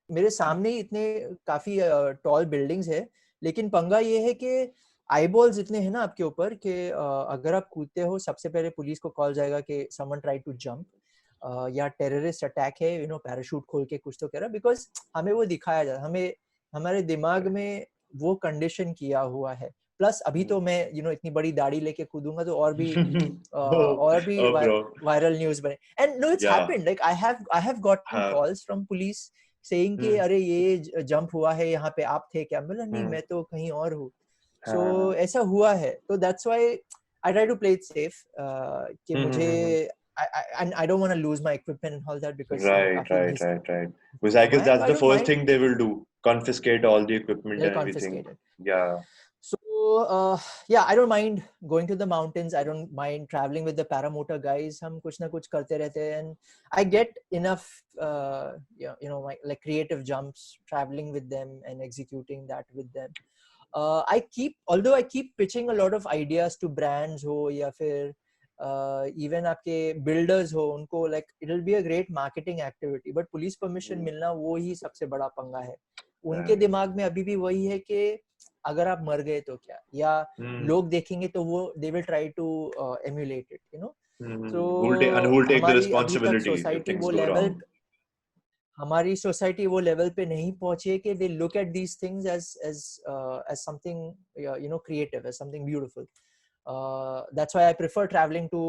Speaker 2: मेरे सामने ही इतने काफी टॉल बिल्डिंग्स है, लेकिन पंगा ये है कि आईबॉल्स इतने हैं ना आपके ऊपर कि अगर आप कूदते हो सबसे पहले पुलिस को कॉल जाएगा कि समवन ट्राई टू जंप, या टेररिस्ट अटैक है, पैराशूट खोल के कुछ तो कह रहा, बिकॉज हमें वो दिखाया जाता, हमें हमारे दिमाग में वो कंडीशन किया हुआ है. प्लस अभी तो मैं इतनी बड़ी दाढ़ी लेके कूदूंगा तो और भी वायरल न्यूज़ बने. And no, it's happened, like I have gotten calls from police saying कि अरे ये जंप हुआ है यहाँ पे, आप थे क्या? बोला नहीं, मैं तो कहीं और हूँ. सो ऐसा हुआ है. तो that's why I try to play it safe, कि मुझे I don't want to lose my equipment and all that, because
Speaker 1: right. Because I guess that's the first thing they will do, confiscate all the equipment and everything. Yeah.
Speaker 2: So yeah, I don't mind going to the mountains. I don't mind traveling with the paramotor guys. हम कुछ ना कुछ करते रहते हैं, and I get enough like creative jumps traveling with them and executing that with them. Although I keep pitching a lot of ideas to brands हो या फिर even आपके बिल्डर्स हो, उनको like it will be a great marketing activity, but police permission मिलना वो ही सबसे बड़ा पंगा है. उनके दिमाग में अभी भी वही है कि अगर आप मर गए तो क्या, या लोग देखेंगे तो वो they will try to emulate it,
Speaker 1: so who will take the responsibility if things go wrong.
Speaker 2: हमारी सोसाइटी वो लेवल पे नहीं पहुंची है कि they look at these things as something creative, as something beautiful. That's why I prefer traveling to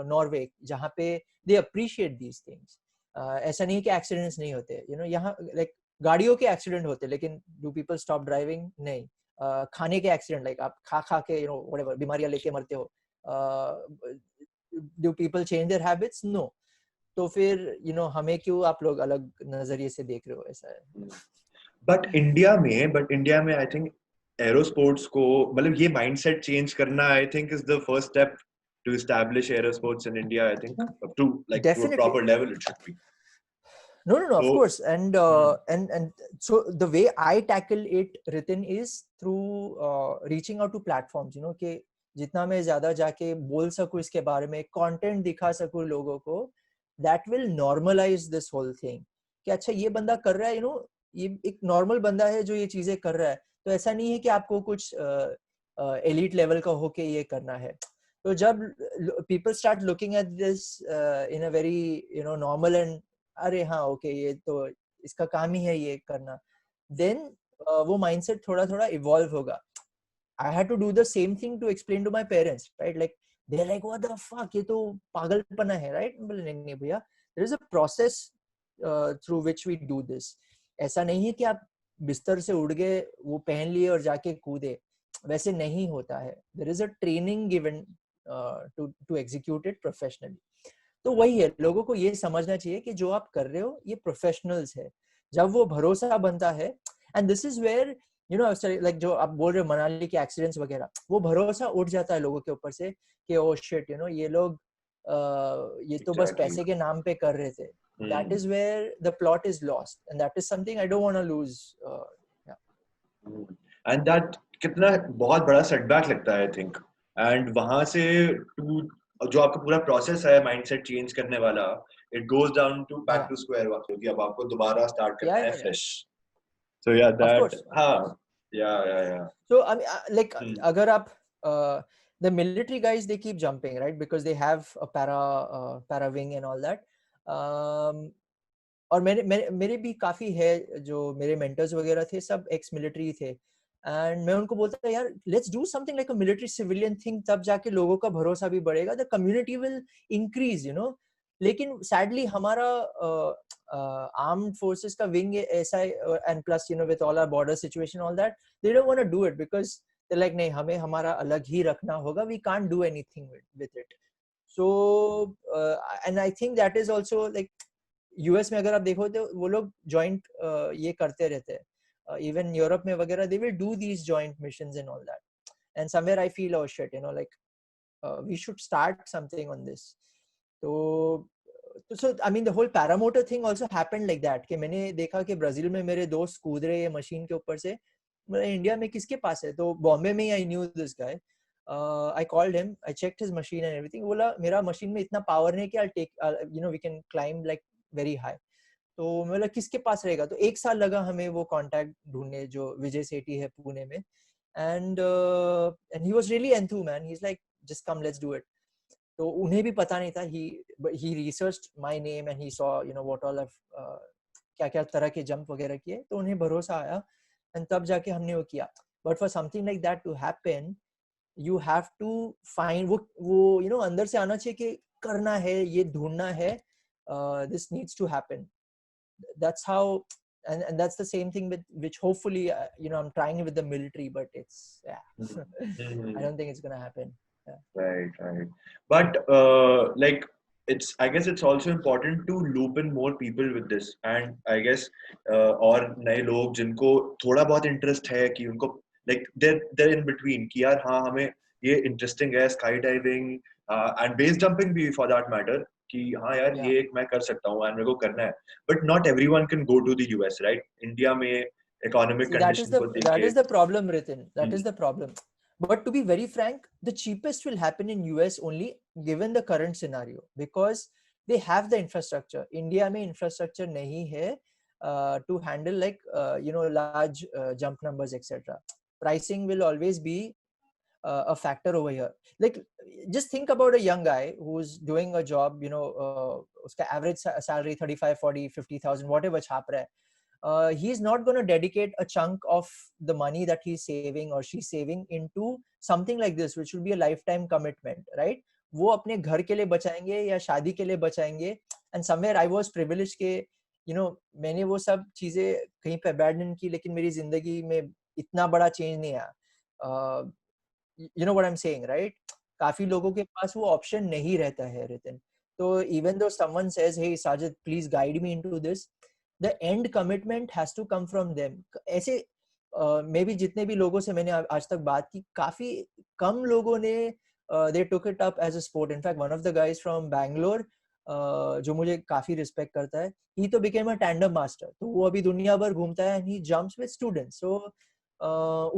Speaker 2: Norway, जहाँ पे they appreciate these things. ऐसा नहीं कि accidents नहीं होते, यहाँ like गाड़ियों के accident होते, लेकिन do people stop driving? नहीं. खाने के accident, like आप खा के whatever बीमारियां लेके मरते हो. Do people change their habits? No. तो फिर हमें क्यों आप लोग अलग नजरिए से देख रहे हो, ऐसा है.
Speaker 1: बट इंडिया में आई थिंक एरोस्पोर्ट्स को, मतलब ये माइंडसेट चेंज करना, I think is the first step to establish aerosports in India. I think up to like to a proper level it should be.
Speaker 2: No, of course. And so the way I tackle it, Ritin, is through reaching out to platforms, कि जितना मैं ज्यादा जाके बोल सकूं इसके बारे में, कंटेंट दिखा सकूं लोगों को, that will normalize this whole thing. कि अच्छा ये बंदा कर रहा है, ये एक नॉर्मल बंदा है जो ये चीजें कर रहा है, तो ऐसा नहीं है कि आपको कुछ एलीट लेवल का होके ये करना है. तो जब people start looking at this in a very normal and अरे हाँ ओके ये तो इसका काम ही है ये करना, then वो mindset थोड़ा evolve होगा. I had to do the same thing to explain to my parents, right? Like they're like, what the fuck, ये तो पागलपना है, right? बोले नहीं भैया, there is a process through which we do this. ऐसा नहीं है कि आप बिस्तर से उड़ गए, वो पहन लिए और जाके कूदे, वैसे नहीं होता है. There is a training given to execute it professionally. तो वही है, लोगों को ये समझना चाहिए कि जो आप कर रहे हो ये प्रोफेशनल्स है. जब वो भरोसा बनता है, and this is where like जो आप बोल रहे हो मनाली के एक्सीडेंट्स वगैरह, वो भरोसा उठ जाता है लोगों के ऊपर से कि ओ शिट, ये लोग ये तो बस पैसे के नाम पे कर रहे थे. That is where the plot is lost, and that is something I don't want to lose.
Speaker 1: And that कितना बहुत बड़ा सेटबैक लगता है, I think. And वहां से जो आपका पूरा प्रोसेस है माइंडसेट चेंज करने वाला, it goes down to back to square one, क्योंकि अब आपको दोबारा स्टार्ट करना है fresh. So yeah, that yeah. So
Speaker 2: I mean, like agar aap the military guys, they keep jumping, right? Because they have a para wing and all that. और मेरे भी काफी है जो मेरे मेंटर्स वगैरह थे, सब एक्स मिलिट्री थे. एंड मैं उनको बोलता था यार let's do something like a military civilian thing, तब जाके लोगों का भरोसा भी बढ़ेगा, the community will increase, you know. लेकिन सैडली हमारा आर्म्ड फोर्सेस का विंग ऐसा है, and plus you know with all our border situation all that, they don't want to do it because they like नहीं हमें हमारा अलग ही रखना होगा, we can't do anything with it. So and I think that is also like US में अगर आप देखो तो वो लोग जॉइंट ये करते रहते हैं. Even Europe में वगैरह they will do these joint missions and all that. And somewhere I feel oh shit, you know, like we should start something on this. So I mean the whole paramotor thing also happened like that कि मैंने देखा कि Brazil में मेरे दोस्त कूद रहे हैं मशीन के ऊपर से, मतलब इंडिया में किसके पास है. तो बॉम्बे में I knew this guy. I called him, I checked his machine and everything. बोला मेरा मशीन में इतना पावर नहीं कि I'll take you know we can climb like very high. तो मतलब किसके पास रहेगा. तो 1 साल लगा हमें वो कांटेक्ट ढूंढने जो विजय सेठी है पुणे में. And he was really enthu man, he is like just come let's do it. तो उन्हें भी पता नहीं था, he researched my name and he saw you know what all of क्या क्या तरह के जंप वगैरह किए, तो उन्हें भरोसा आया एंड तब जाके हमने वो किया. But for something like that to happen you have to find वो यू नो अंदर से आना चाहिए कि करना है, ये ढूंढना है, this needs to happen. That's how, and that's the same thing with which hopefully you know I'm trying with the military, but it's I don't think it's gonna happen.
Speaker 1: Right. But like I guess it's also important to loop in more people with this, and I guess और नए लोग जिनको थोड़ा बहुत interest है कि उनको like they're in between कि यार हाँ हमें ये interesting है, skydiving and base jumping भी for that matter, कि हाँ यार ये एक मैं कर सकता हूँ and मेरे को करना है. But not everyone can go to the US, right? India में economic conditions को देख के
Speaker 2: that is the problem, Ritin. That is the problem. But to be very frank, the cheapest will happen in US only given the current scenario because they have the infrastructure. India में infrastructure नहीं है to handle like you know large jump numbers etc. Pricing will always be a factor over here. Like just think about a young guy who's doing a job, you know, uska average salary 35 40 50,000 whatever chhap raha hai. He's not going to dedicate a chunk of the money that he's saving or she's saving into something like this, which will be a lifetime commitment, right? वो अपने घर के लिए बचाएंगे या शादी के लिए बचाएंगे. And somewhere I was privileged के you know मैंने वो सब चीजें कहीं पे abandon की, लेकिन मेरी जिंदगी में इतना बड़ा change नहीं आया. You know what I'm saying, right? काफी लोगों के पास वो ऑप्शन नहीं रहता है, रितिन. तो even though someone says hey Sajid please guide me into this, the end commitment has to come from them. ऐसे मे भी जितने भी लोगों से मैंने आज तक बात की, काफी कम लोगों ने they took it up as a sport. In fact one of the guys from Bangalore जो मुझे काफी रिस्पेक्ट करता है, he तो became a tandem master. तो वो अभी दुनिया भर घूमता है and he jumps with students. So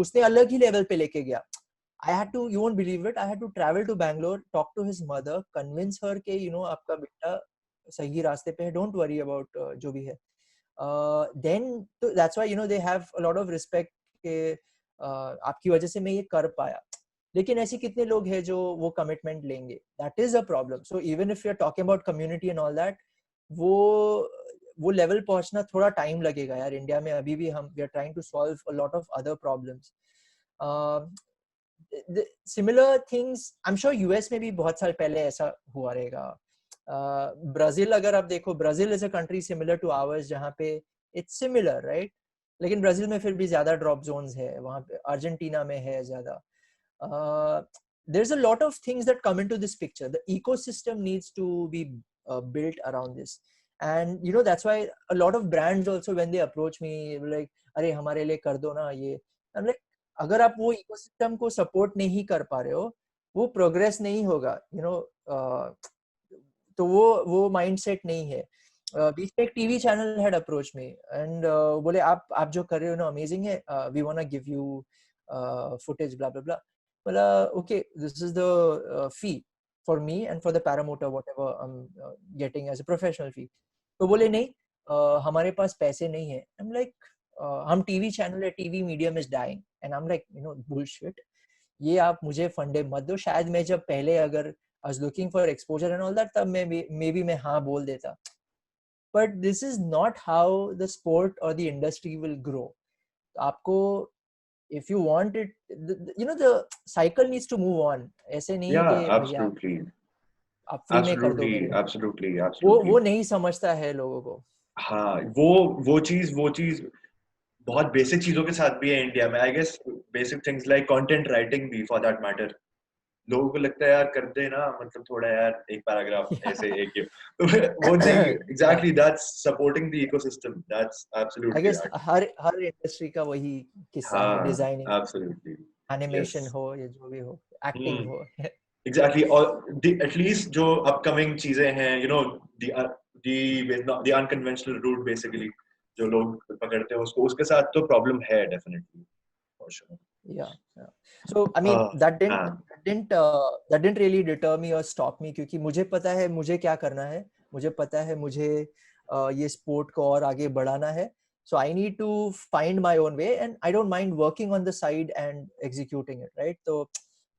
Speaker 2: उसने अलग ही लेवल पे लेके गया. I had to, you won't believe it, I had to travel to Bangalore, talk to his mother, convince her कि you know आपका बेटा सही रास्ते पे है, don't worry about जो भी है. Then that's why you know they have a lot of respect कि आपकी वजह से मैं ये कर पाया. लेकिन ऐसे कितने लोग हैं जो वो कमिटमेंट लेंगे? That is a problem. So even if we are talking about community and all that, वो लेवल पहुंचना थोड़ा टाइम लगेगा यार. इंडिया में अभी भी हम we are trying to solve a lot of other problems. The similar things I'm sure US में भी बहुत साल पहले ऐसा हुआ रहेगा. ब्राजील अगर आप देखो, Brazil is a country similar to ours जहाँ पे it's similar, right? लेकिन ब्राजील में फिर भी ज्यादा ड्रॉप जोन्स है, वहाँ पे अर्जेंटीना में है ज्यादा. There's a lot of things that come into this picture. The ecosystem needs to be built around this, and you know that's why a lot of brands also when they approach me like अरे हमारे लिए कर दो ना ये. I'm like अगर आप वो इकोसिस्टम को सपोर्ट नहीं कर पा रहे हो, वो प्रोग्रेस नहीं होगा, यू नो. तो वो माइंडसेट नहीं है. बीच में एक TV channel had approach me and बोले आप जो कर रहे हो ना अमेजिंग है, we want to give you footage blah blah blah. बोला okay this is the fee for me and for the paramotor whatever I am getting as a professional fee. तो बोले नहीं हमारे पास पैसे नहीं है. आई एम लाइक हम टीवी चैनल है, TV medium is dying and I am like you know bullshit. ये आप मुझे फंडे मत दो. शायद मैं जब पहले अगर I was looking for exposure and all that, तब maybe मैं हाँ बोल देता. But this is not how the sport or the industry will grow. आपको if you want it, the cycle needs to move on. ऐसे नहीं
Speaker 1: Yeah,
Speaker 2: कि भैया
Speaker 1: absolutely.
Speaker 2: आप फ्री में कर दो
Speaker 1: Absolutely,
Speaker 2: मेरे को,
Speaker 1: absolutely,
Speaker 2: वो
Speaker 1: absolutely.
Speaker 2: नहीं समझता है लोगों को.
Speaker 1: हाँ, वो चीज बहुत बेसिक चीजों के साथ भी है इंडिया में. I guess basic things like content writing भी फॉर दैट मैटर. लोगों को लगता है यार कर दे ना, मतलब थोड़ा यार एक पैराग्राफ ऐसे एक ये. तो वो चीज exactly that's supporting the ecosystem. That's
Speaker 2: I
Speaker 1: absolutely
Speaker 2: guess her industry का वही किस्सा है.
Speaker 1: हाँ,
Speaker 2: डिजाइनिंग,
Speaker 1: एब्सोल्युटली.
Speaker 2: Animation
Speaker 1: Yes.
Speaker 2: हो या जो भी हो, एक्टिंग हो.
Speaker 1: Exactly. Or at least जो upcoming चीजें हैं, the unconventional route basically जो लोग पकड़ते हैं उसको, उसके साथ तो problem है definitely, for sure.
Speaker 2: Yeah. So I mean that
Speaker 1: हाँ.
Speaker 2: didn't really deter me or stop me, क्योंकि मुझे पता है मुझे क्या करना है, मुझे पता है मुझे ये स्पोर्ट को और आगे बढ़ाना है. So I need to find my own way, and I don't mind working on the side and executing it, right? So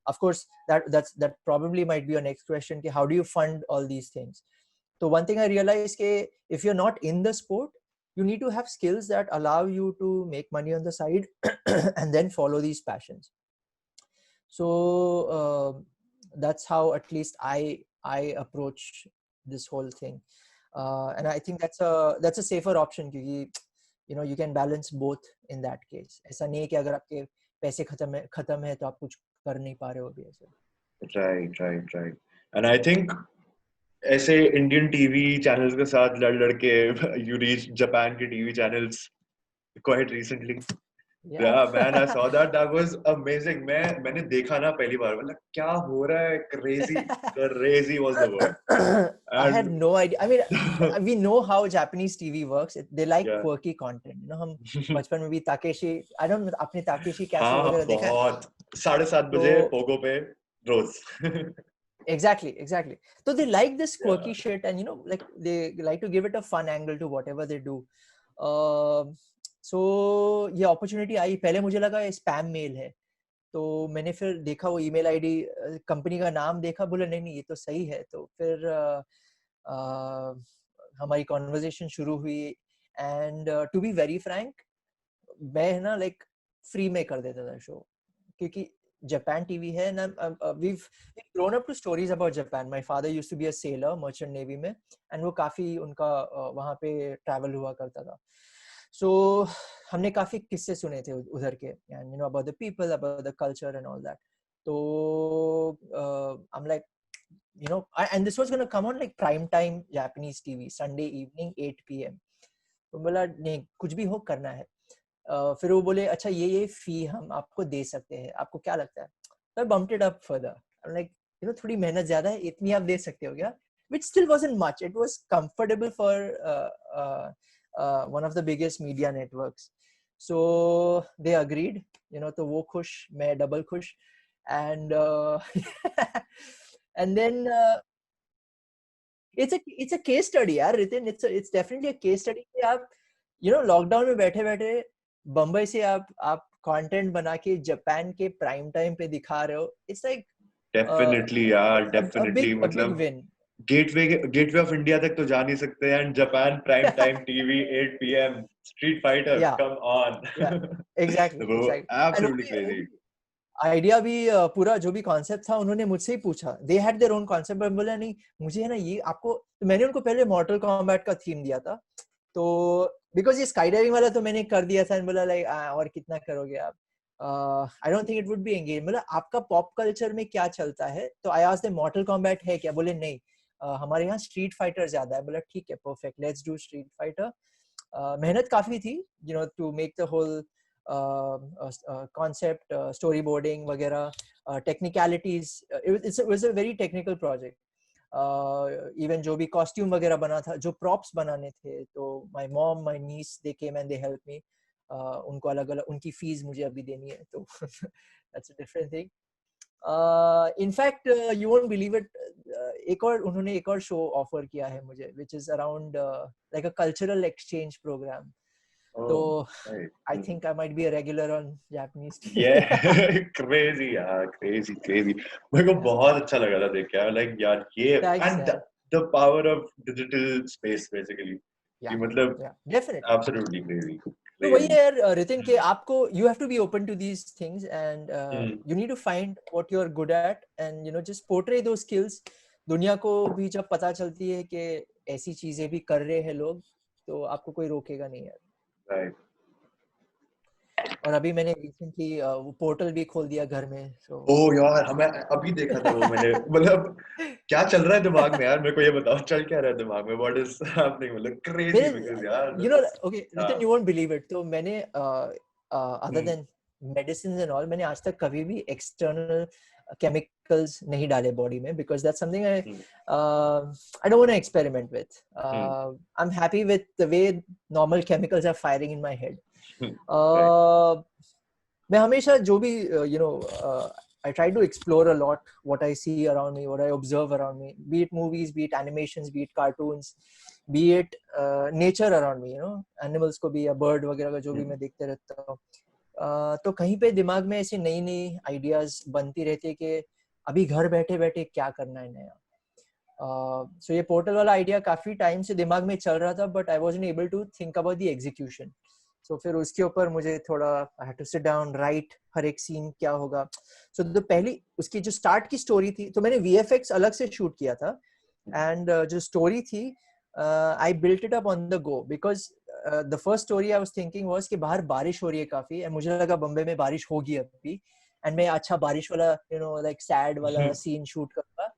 Speaker 2: of course that probably might be your next question, कि how do you fund all these things? So one thing I realized कि if you're not in the sport, you need to have skills that allow you to make money on the side and then follow these passions. So that's how at least I approach this whole thing, and I think that's a safer option, क्योंकि you can balance both in that case. ऐसा नहीं है कि अगर आपके पैसे खत्म है तो आप कुछ कर नहीं पा रहे हो भी ऐसे.
Speaker 1: Right. And I think ऐसे इंडियन टीवी चैनल्स के साथ लड़ के you reach जापान के TV channels quite recently. Yeah, man, I saw that. That was amazing. मैंने देखा ना पहली बार, मतलब क्या हो रहा है, crazy was the word.
Speaker 2: I had no idea. I mean, we know how Japanese TV works. They like quirky content. हम बचपन में भी ताकेशी, I don't know, आपने ताकेशी कैसल वगैरह देखा है?
Speaker 1: बहुत 7:30 बजे पोगो पे रोज.
Speaker 2: Exactly. So they like this quirky shit, and like they like to give it a fun angle to whatever they do. So ये opportunity आई. पहले मुझे लगा ये spam mail है, तो मैंने फिर देखा वो email ID, कंपनी का नाम देखा, बोला नहीं ये तो सही है. तो फिर हमारी conversation शुरू हुई, and to be very frank, मैं ना like free में कर देता था show, क्योंकि Japan TV है ना. We've grown up to stories about Japan. My father used to be a sailor, merchant navy में, and वो काफी उनका वहाँ पे travel हुआ करता था. So हमने काफी किस्से सुने थे उधर के, and about the people, about the culture and all that. So I'm like, and this was gonna come on like prime time Japanese TV, Sunday evening 8 PM. तो बोला नहीं, कुछ भी हो करना है. फिर वो बोले अच्छा ये फी हम आपको दे सकते हैं, आपको क्या लगता है? So I bumped it up further. I'm like, थोड़ी मेहनत ज्यादा है, इतनी आप दे सकते हो क्या? Which still wasn't much. It was comfortable for one of the biggest media networks. So they agreed. तो वो खुश, मैं डबल खुश, and and then it's a case study यार Ritin. It's definitely a case study कि आप lockdown में बैठे बम्बई से आप कंटेंट बना के जापान के प्राइम टाइम पे दिखा रहे हो. इट्स लाइक
Speaker 1: डेफिनेटली यार, डेफिनेटली. मतलब गेटवे ऑफ इंडिया तक तो जा नहीं सकते, and Japan prime time TV 8 PM street fighter, come on.
Speaker 2: Exactly
Speaker 1: absolutely crazy.
Speaker 2: Idea भी पूरा जो भी कॉन्सेप्ट था उन्होंने मुझसे ही पूछा. They had their own concept, but बोला नहीं मुझे है ना ये आपको. तो मैंने उनको पहले मॉर्टल कॉम्बैट का थीम दिया था, तो बिकॉज ये स्काई डाइविंग वाला तो मैंने कर दिया था, बोला लाइक और कितना करोगे आप. I don't think it would be engage. मतलब आपका पॉप कल्चर में क्या चलता है? तो आई आस्क्ड देम मॉर्टल कॉम्बैट है क्या? बोले नहीं, हमारे यहाँ स्ट्रीट फाइटर ज्यादा है. बोला ठीक है, perfect, let's do street fighter. मेहनत काफी थी to make the whole concept, storyboarding वगैरह, technicalities. It was a very technical project. Even जो भी costume वगैरह बना था, जो props बनाने थे, तो my mom, my niece, they came and they helped me. उनको अलग-अलग उनकी fees मुझे अभी देनी है, तो that's a different thing. In fact, you won't believe it. उन्होंने एक और show offer किया है मुझे, which is around like a cultural exchange program. So I think I might be a regular on Japanese TV.
Speaker 1: Yeah, crazy यार, crazy. मेरे को बहुत अच्छा लगा था देख के, like यार ये and the power of digital space basically.
Speaker 2: Yeah,
Speaker 1: मतलब
Speaker 2: definitely.
Speaker 1: Absolutely
Speaker 2: तो वही है यार रितिन के आपको you have to be open to these things and you need to find what you're good at and you know just portray those skills. दुनिया को भी जब पता चलती है कि ऐसी चीजें भी कर रहे हैं लोग तो आपको कोई रोकेगा नहीं यार.
Speaker 1: Right.
Speaker 2: और अभी मैंने रिसेंटली वो पोर्टल भी खोल दिया घर में. So
Speaker 1: ओह यार हमें अभी देखा था वो मैंने मतलब क्या चल रहा है दिमाग में यार मेरे को ये बताओ चल क्या रहा है दिमाग में what is happening मतलब crazy because यार
Speaker 2: you know okay Ritin you won't believe it तो मैंने other than medicines and all मैंने आज तक कभी भी external chemicals नहीं डाले body में because that's something I don't want to experiment with. I'm happy with the way normal chemicals are firing in my head. मैं हमेशा जो भी you know I try to explore a lot what I see around me, what I observe around me, be it movies, be it animations, be it cartoons, be it nature around me, you know, animals को भी या bird वगैरह का जो भी मैं देखते रहता हूँ. तो कहीं पे दिमाग में ऐसी नई नई आइडियाज बनती रहती है कि अभी घर बैठे बैठे क्या करना है नया. So ये पोर्टल वाला आइडिया काफी टाइम से दिमाग में चल रहा था but I wasn't able to think about the execution. So फिर उसके ऊपर मुझे थोड़ा I had to sit down, write हर एक सीन क्या होगा. So तो पहली उसकी जो स्टार्ट की स्टोरी थी तो मैंने VFX अलग से शूट किया था and जो स्टोरी थी I built it up on the go because the first story I was thinking was कि बाहर बारिश हो रही है काफी and मुझे लगा बम्बई में बारिश होगी अभी and मैं अच्छा बारिश वाला you know like sad वाला सीन शूट करूँगा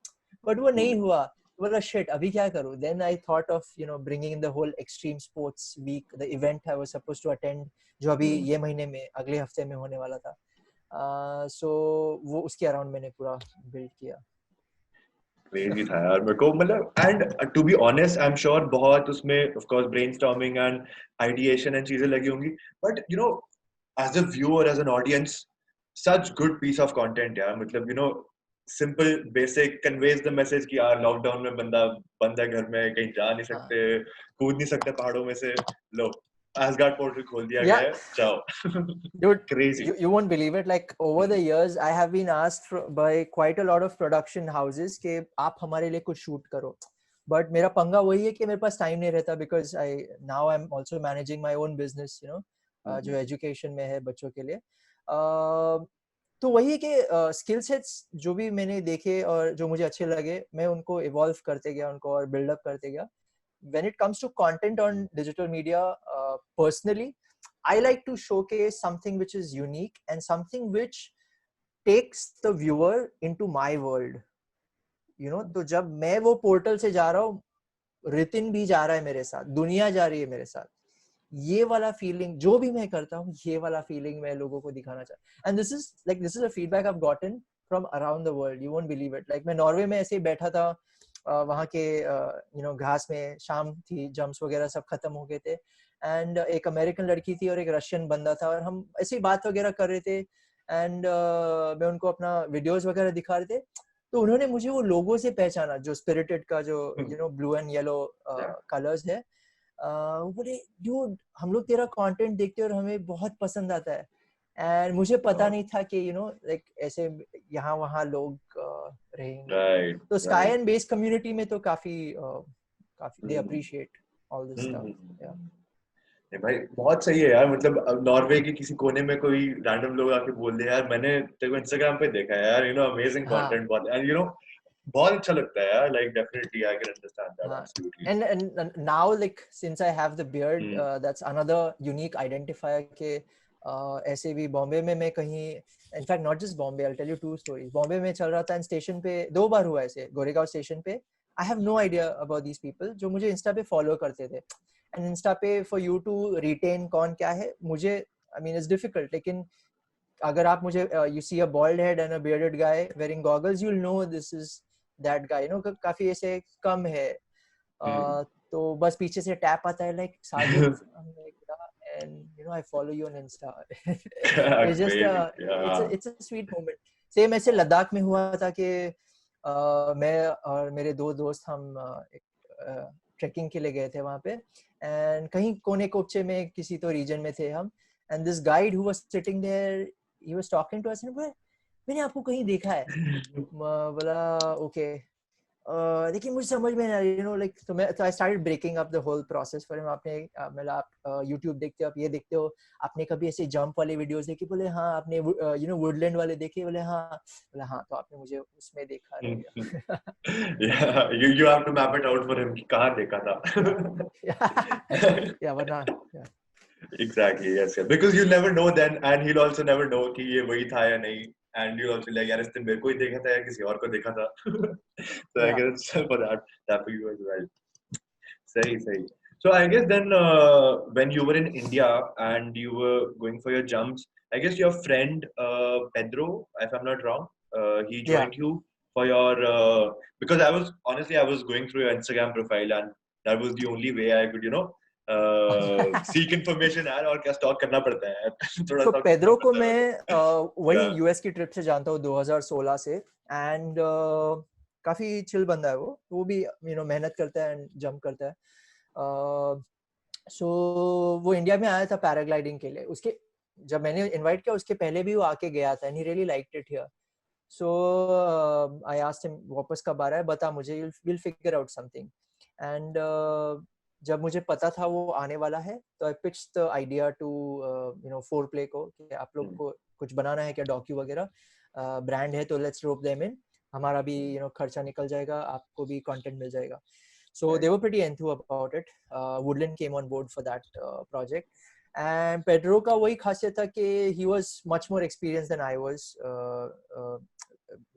Speaker 2: but वो नहीं हुआ. Well, shit, अभी क्या करूँ? Then I thought of you know bringing in the whole extreme sports week, the event I was supposed to attend, जो अभी ये महीने में अगले हफ्ते में होने वाला था. So वो उसके अराउंड मैंने पूरा बिल्ड किया.
Speaker 1: Crazy था यार मेरे को मतलब and to be honest I'm sure बहुत उसमें of course brainstorming and ideation and चीजें लगी होंगी but you know as a viewer as an audience such good piece of content यार मतलब you know simple basic conveys the message कि यार lockdown में बंदा बंद है घर में कहीं जा नहीं सकते कूद नहीं सकते पहाड़ों में से लो Asgard portal खोल दिया गया है जाओ.
Speaker 2: Dude,
Speaker 1: crazy.
Speaker 2: You won't believe it. Like over the years, I have been asked by quite a lot of production houses कि आप हमारे लिए कुछ shoot करो. But मेरा पंगा वही है कि मेरे पास time नहीं रहता because now I'm also managing my own business, you know, जो education में है बच्चों के लिए. तो वही है कि skill sets जो भी मैंने देखे और जो मुझे अच्छे लगे, मैं उनको evolve करते गया, उनको और build up करते गया. When it comes to content on digital media, personally, I like to showcase something which is unique and something which takes the viewer into my world. You know, तो जब मैं वो पोर्टल से जा रहा हूँ, रितिन भी जा रहा है मेरे साथ, दुनिया जा रही है मेरे साथ. ये वाला फीलिंग जो भी मैं करता हूँ, ये वाला फीलिंग मैं लोगों को दिखाना चाहता. And this is a feedback I've gotten from around the world. You won't believe it. Like मैं नॉर्वे में ऐसे ही बैठा था, वहाँ के you know घास में शाम थी, जम्प्स वगैरह सब खत्म हो गए थे. एंड एक अमेरिकन लड़की थी और एक रशियन बंदा था और हम ऐसी बात वगैरह कर रहे थे एंड मैं उनको अपना वीडियोस वगैरह दिखा रहे थे तो उन्होंने मुझे वो लोगो से पहचाना जो स्पिरिटेड का जो you know blue and yellow colours है. बोले ड्यूड हम लोग तेरा कंटेंट देखते हैं और हमें बहुत पसंद आता है. एंड मुझे पता नहीं था कि यू नो लाइक ऐसे यहाँ वहाँ लोग रहेंगे. तो स्काई एंड बेस कम्युनिटी में तो काफी they appreciate all this stuff.
Speaker 1: भाई बहुत सही है यार मतलब नॉर्वे के किसी कोने में कोई रैंडम लोग आके बोल दे यार मैंने तेरे को इंस्टाग्राम पे देखा है यार यू नो अमेजिंग कंटेंट बहुत एंड यू नो बहुत अच्छा लगता है यार like definitely I can understand that absolutely.
Speaker 2: And now like since I have the beard that's another unique identifier के ऐसे भी बॉम्बे में मैं कहीं in fact not just Bombay I'll tell you two stories. Bombay में चल रहा था स्टेशन पे 2 बार हुआ ऐसे गोरेगांव स्टेशन पे. I have no idea about these people जो मुझे इंस्टा पे फॉलो करते थे. And इंस्टा पे for you to retain कौन क्या है मुझे I mean it's difficult लेकिन अगर आप मुझे you see a bald head and a bearded guy wearing goggles you'll know this is that guy you know काफी ऐसे कम है. तो बस पीछे से टैप आता है like Sajid and you know I follow you on Insta. It's just it's a sweet moment. Same ऐसे लद्दाख में हुआ था कि मैं और मेरे 2 दोस्त हम ट्रैकिंग के लिए गए थे वहाँ पे एंड कहीं कोने कोपचे में किसी तो रीजन में थे हम and this guide who was sitting there he was talking to us and मैंने आपको कहीं देखा है. बोला ओके लेकिन मुझे समझ में नहीं, यू नो लाइक, तो I started breaking up the whole process for him. आपने मतलब आप YouTube देखते हो, आप ये देखते हो, आपने कभी ऐसे जंप वाले वीडियोस देखे? बोले हाँ. आपने यू नो वुडलैंड वाले देखे? बोले हाँ. बोले हाँ, तो आपने मुझे उसमें देखा रहेगा.
Speaker 1: Yeah, you have to map it out for him कि कहाँ देखा था.
Speaker 2: या वरना
Speaker 1: Exactly, yes, yes. Because you'll never know then, and he'll also never know कि ये वही था या नहीं, and you'll also like यार इसने मेरे को ही देखा था या किसी और को देखा था. So I guess for that for you as well. सही सही. So I guess then when you were in India and you were going for your jumps, I guess your friend Pedro, if I'm not wrong, he joined you for your because I was honestly I was going through your Instagram profile and that was the only way I could seek information यार, और क्या stock करना पड़ता है थोड़ा
Speaker 2: तो
Speaker 1: सा.
Speaker 2: Pedro को मैं वही यूएस की ट्रिप से जानता हूँ 2016 से, एंड काफी चिल बंदा है वो भी यू नो मेहनत करता है एंड जंप करता है. सो वो इंडिया में आया था पैराग्लाइडिंग के लिए. उसके जब मैंने इनवाइट किया उसके पहले भी वो आके गया था and he really liked it here. So I asked him वापस कब आ रहा है, बता मुझे, will figure out something. And जब मुझे पता था वो आने वाला है तो I pitched the idea to you know four play को कि आप लोग को कुछ बनाना है क्या, डॉक्यू वगैरह, ब्रांड है तो लेट्स रोप देम इन, हमारा भी यू नो खर्चा निकल जाएगा, आपको भी कंटेंट मिल जाएगा. So they were pretty enthused about it. Woodland came on board for that project. And Pedro का वही खासियत था कि he was much more experienced than I was,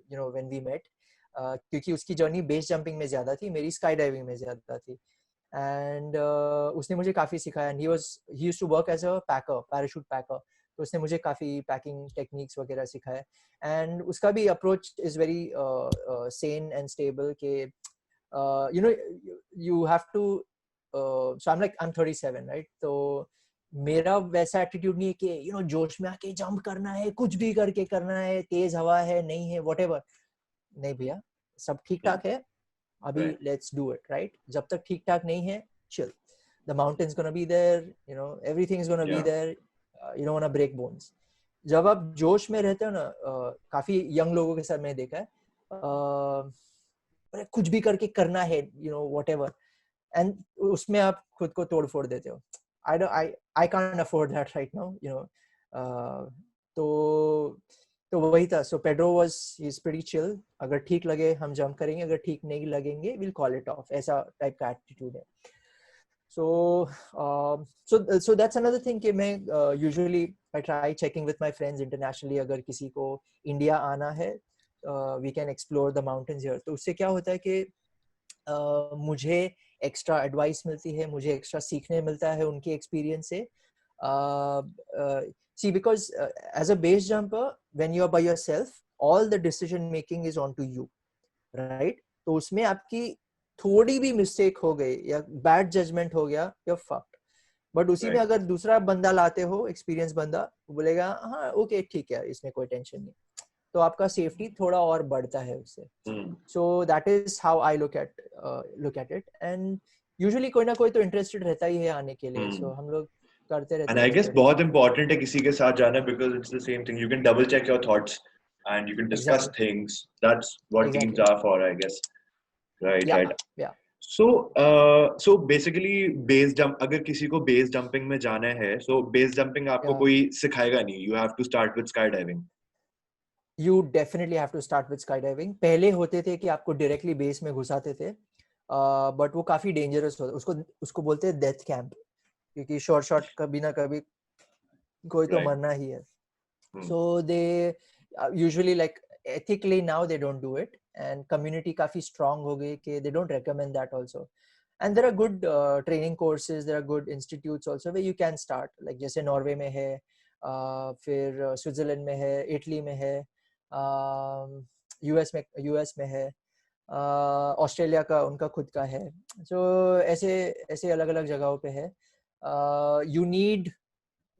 Speaker 2: you know, when we met. क्योंकि उसकी जर्नी बेस जंपिंग में ज़्यादा थी, मेरी स्काई डाइविंग में ज़्यादा थी. And उसने मुझे काफ़ी सिखाया. And he used to work as a packer, parachute packer. तो उसने मुझे काफ़ी पैकिंग टेक्निक्स वगैरह सिखाए. And उसका भी approach is very sane and stable कि you know you have to so I'm 37, right? तो मेरा वैसा एटीट्यूड नहीं है कि यू नो जोश में आके जंप करना है, कुछ भी करके करना है, तेज हवा है नहीं है व्हाटएवर. नहीं भैया, सब ठीक ठाक है अभी, लेट्स डू इट, राइट? जब तक ठीक ठाक नहीं है, chill. The mountain's gonna be there, you know, everything's gonna be there. You don't wanna break bones. जब आप जोश में रहते हो ना, काफी यंग लोगों के साथ मैंने देखा है, कुछ भी करके करना है, यू नो व्हाटएवर, एंड उसमें आप खुद को तोड़ फोड़ देते हो. I can't afford that right now, you know. तो वही था. So Pedro he's pretty chill. अगर ठीक लगे हम जंप करेंगे, अगर ठीक नहीं लगेंगे we'll call it off. ऐसा टाइप का एटीट्यूड है. So that's another thing कि मैं usually I try checking with my friends internationally. अगर किसी को इंडिया आना है, we can explore the mountains here. तो उससे क्या होता है कि मुझे एक्स्ट्रा एडवाइस मिलती है, मुझे एक्स्ट्रा सीखने मिलता है उनके एक्सपीरियंस से. See, because as a base jumper, when you are by yourself, all the decision making is on to you, right? तो उसमें आपकी थोड़ी भी मिस्टेक हो गई या बैड जजमेंट हो गया, you're fucked. बट उसी में अगर दूसरा बंदा लाते हो, एक्सपीरियंस बंदा, बोलेगा हाँ ओके ठीक है, इसमें कोई टेंशन नहीं, तो आपका सेफ्टी थोड़ा और बढ़ता है उससे. सो that is how I look at it. And usually कोई ना कोई तो इंटरेस्टेड रहता ही है आने के लिए. सो हम लोग करते रहते हैं.
Speaker 1: एंड आई गेस बहुत इंपॉर्टेंट है किसी के साथ जाना, because it's the same thing, you can double check your thoughts and you can discuss things. That's what teams are for, I guess. Right.
Speaker 2: Yeah.
Speaker 1: So basically base jump, अगर किसी को base jumping में जाना है, so base jumping आपको कोई सिखाएगा नहीं. You have to start with skydiving.
Speaker 2: You definitely have to start with skydiving. पहले होते थे कि आपको डायरेक्टली बेस में घुसाते थे, बट वो काफी डेंजरस होता. उसको बोलते हैं डेथ कैंप, क्योंकि शॉर्ट कभी ना कभी कोई तो मरना ही है. So they usually, like, ethically now they don't do it, and community काफी strong हो गई कि they don't recommend that also. And there are good training courses, there are good institutes also where you can start, like जैसे Norway में है, फिर Switzerland में है, इटली में है, यूएस में है, ऑस्ट्रेलिया का उनका खुद का है. So ऐसे अलग अलग जगहों पे है.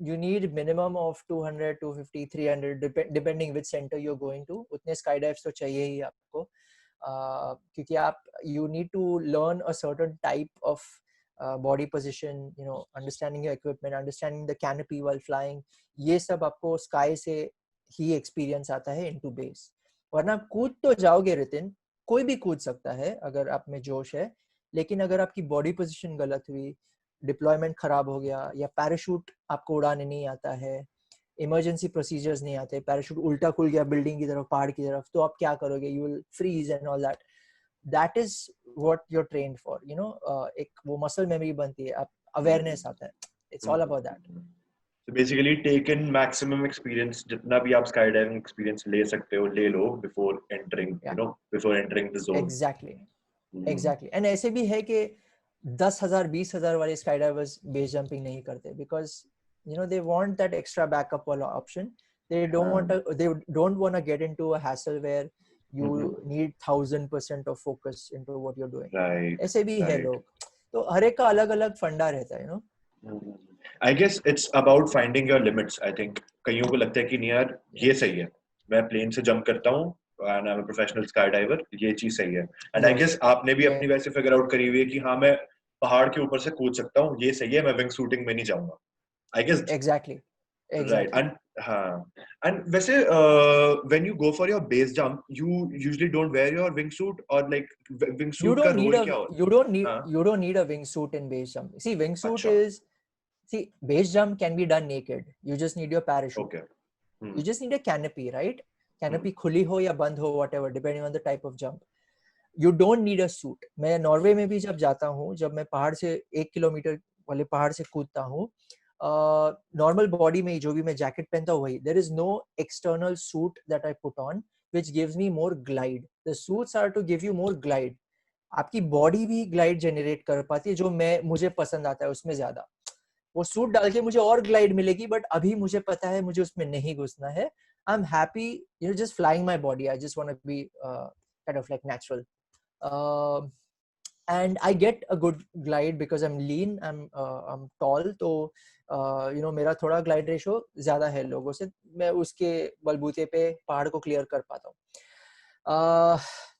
Speaker 2: You need minimum of 200, 250, 300 depending which center you're going to. उतने skydives तो चाहिए ही आपको, क्योंकि आप you need to learn a certain type of body position, you know, understanding your equipment, understanding the canopy while flying. ये सब आपको sky से ही experience आता है into base. वरना कूद तो जाओगे रितिन, कोई भी कूद सकता है अगर आप में जोश है, लेकिन अगर आपकी बॉडी पोजीशन गलत हुई, डिप्लॉयमेंट खराब हो गया, या पैराशूट आपको उड़ाने नहीं आता है, इमरजेंसी प्रोसीजर्स नहीं आते, पैराशूट उल्टा खुल गया बिल्डिंग की तरफ, पहाड़ की तरफ, तो आप क्या करोगे? You will freeze and all that. That is what you are trained for, you know. एक वो मसल मेमोरी बनती है, आप अवेयरनेस आता है. It's all about that.
Speaker 1: So basically take in maximum experience, जितना भी आप skydiving experience ले सकते हो ले लो before entering, you know, before entering the zone.
Speaker 2: Exactly. And ऐसे भी है कि 10,000 20,000 वाले skydivers base jumping नहीं करते, because you know they want that extra backup वाला option. They don't want to get into a hassle where you need 1000% of focus into what you're doing.
Speaker 1: Right.
Speaker 2: ऐसे भी है लोग. तो हर एक का अलग अलग फंडा रहता है, you know.
Speaker 1: I guess it's about finding your limits. I think कईयों को लगता है कि नहीं यार ये सही है, मैं प्लेन से जंप करता हूँ and I'm a professional skydiver, ये चीज सही है. And I guess आपने भी अपनी वैसे फिगर आउट करी हुई है कि हाँ मैं पहाड़ के ऊपर से कूद सकता हूँ, ये सही है, मैं विंग शूटिंग में नहीं जाऊंगा. I guess
Speaker 2: exactly.
Speaker 1: Right. And वैसे when you go for your base jump, you usually don't wear your wingsuit, or like wingsuit का role क्या होता है?
Speaker 2: You don't need a wingsuit in base jump. See, wingsuit base jump can be done naked. You just need your parachute.
Speaker 1: Okay.
Speaker 2: You just need a canopy, right? Canopy खुली हो या बंद हो, whatever, depending on the type of jump. You don't need a suit. मैं Norway में भी जब जाता हूँ, जब मैं पहाड़ से 1 किलोमीटर वाले पहाड़ से कूदता हूँ, नॉर्मल बॉडी में जो भी मैं जैकेट पहनता हूँ वही. There is no external suit that I put on which gives me more glide. The suits are to give you more glide. आपकी बॉडी भी ग्लाइड जनरेट कर पाती है, जो मुझे पसंद आता है उसमें ज्यादा. वो सूट डाल के मुझे और ग्लाइड मिलेगी, बट अभी मुझे पता है मुझे उसमें नहीं घुसना है. I am happy, you know, just flying my body. I just want to be kind of like natural, and I get a good glide because I'm lean, I'm tall, तो you know मेरा थोड़ा glide ratio ज्यादा है लोगों से. मैं उसके बलबूते पे पहाड़ को क्लियर कर पाता हूँ.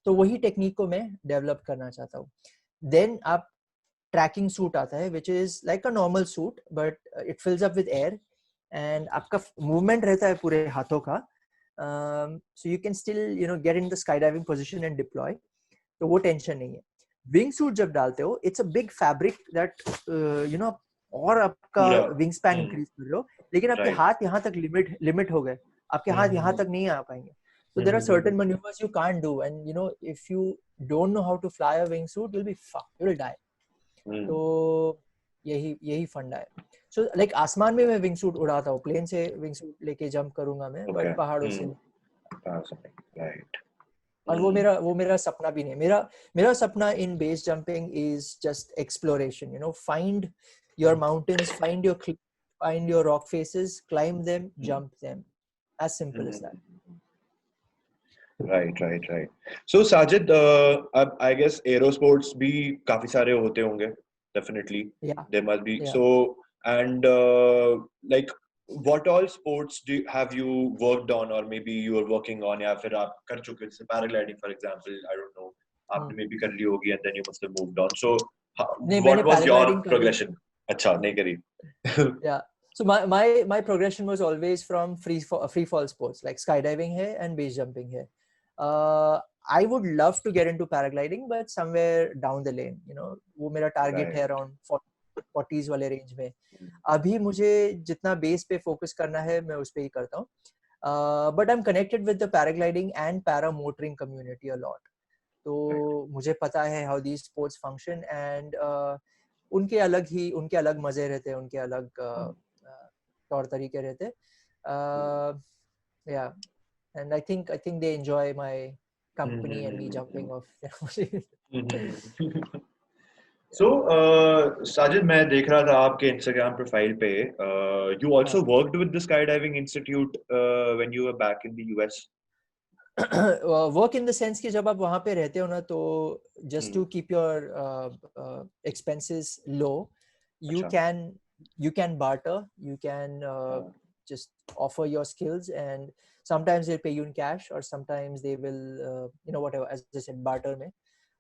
Speaker 2: तो वही टेक्निक को मैं डेवलप करना चाहता हूँ. देन आप ट्रैकिंग सूट आता है, which is like a normal suit but it fills up with air and आपका मूवमेंट रहता है पूरे हाथों का, so you can still you know get in the skydiving position and deploy. तो वो टेंशन नहीं है. विंग सूट जब डालते हो, it's a big fabric that you know, और आपका विंग स्पैन इंक्रीज कर रहे हो, लेकिन आपके हाथ यहाँ तक लिमिट हो गए, आपके हाथ यहाँ तक नहीं आ पाएंगे. So there are certain maneuvers you can't do, and you know if you don't know how to fly a wingsuit, you'll be fucked, you will die. तो यही फंडा है. So like आसमान में मैं विंगसूट उड़ाता हूँ, प्लेन से विंगसूट लेके जंप करूंगा मैं, बट पहाड़ों से
Speaker 1: right.
Speaker 2: और वो मेरा सपना भी नहीं. मेरा सपना in base jumping is just exploration, you know, find your mountains, find your rock faces, climb them, jump them, as simple as that.
Speaker 1: Right. So Sajid, I guess aero sports भी काफी सारे होते होंगे, definitely.
Speaker 2: Yeah.
Speaker 1: There must be.
Speaker 2: Yeah.
Speaker 1: So, and like what all sports have you worked on, or maybe you are working on, या फिर आप कर चुके हैं, paragliding for example, I don't know, आपने maybe कर ली होगी and then you must have moved on. So what was your progression? अच्छा, नहीं करी.
Speaker 2: Yeah. So my progression was always from free fall sports like skydiving hai and base jumping hai. I would love to get into paragliding, but somewhere down the lane, you know, वो मेरा target है around 40s वाले range में. अभी मुझे जितना base पे focus करना है मैं उस पे ही करता हूँ. But I'm connected with the paragliding and paramotoring community a lot. तो मुझे पता है how these sports function, and उनके अलग मजे रहते हैं, उनके अलग तौर तरीके रहते. Yeah. And I think they enjoy my company and me jumping off.
Speaker 1: So Sajid, मैं देख रहा था आपके Instagram profile पे, you also worked with the skydiving institute when you were back in the US.
Speaker 2: Work in the sense कि जब आप वहाँ पे रहते हो ना, तो just to keep your expenses low, you can barter, you can just offer your skills, and sometimes they'll pay you in cash, or sometimes they will you know, whatever, as I said, barter में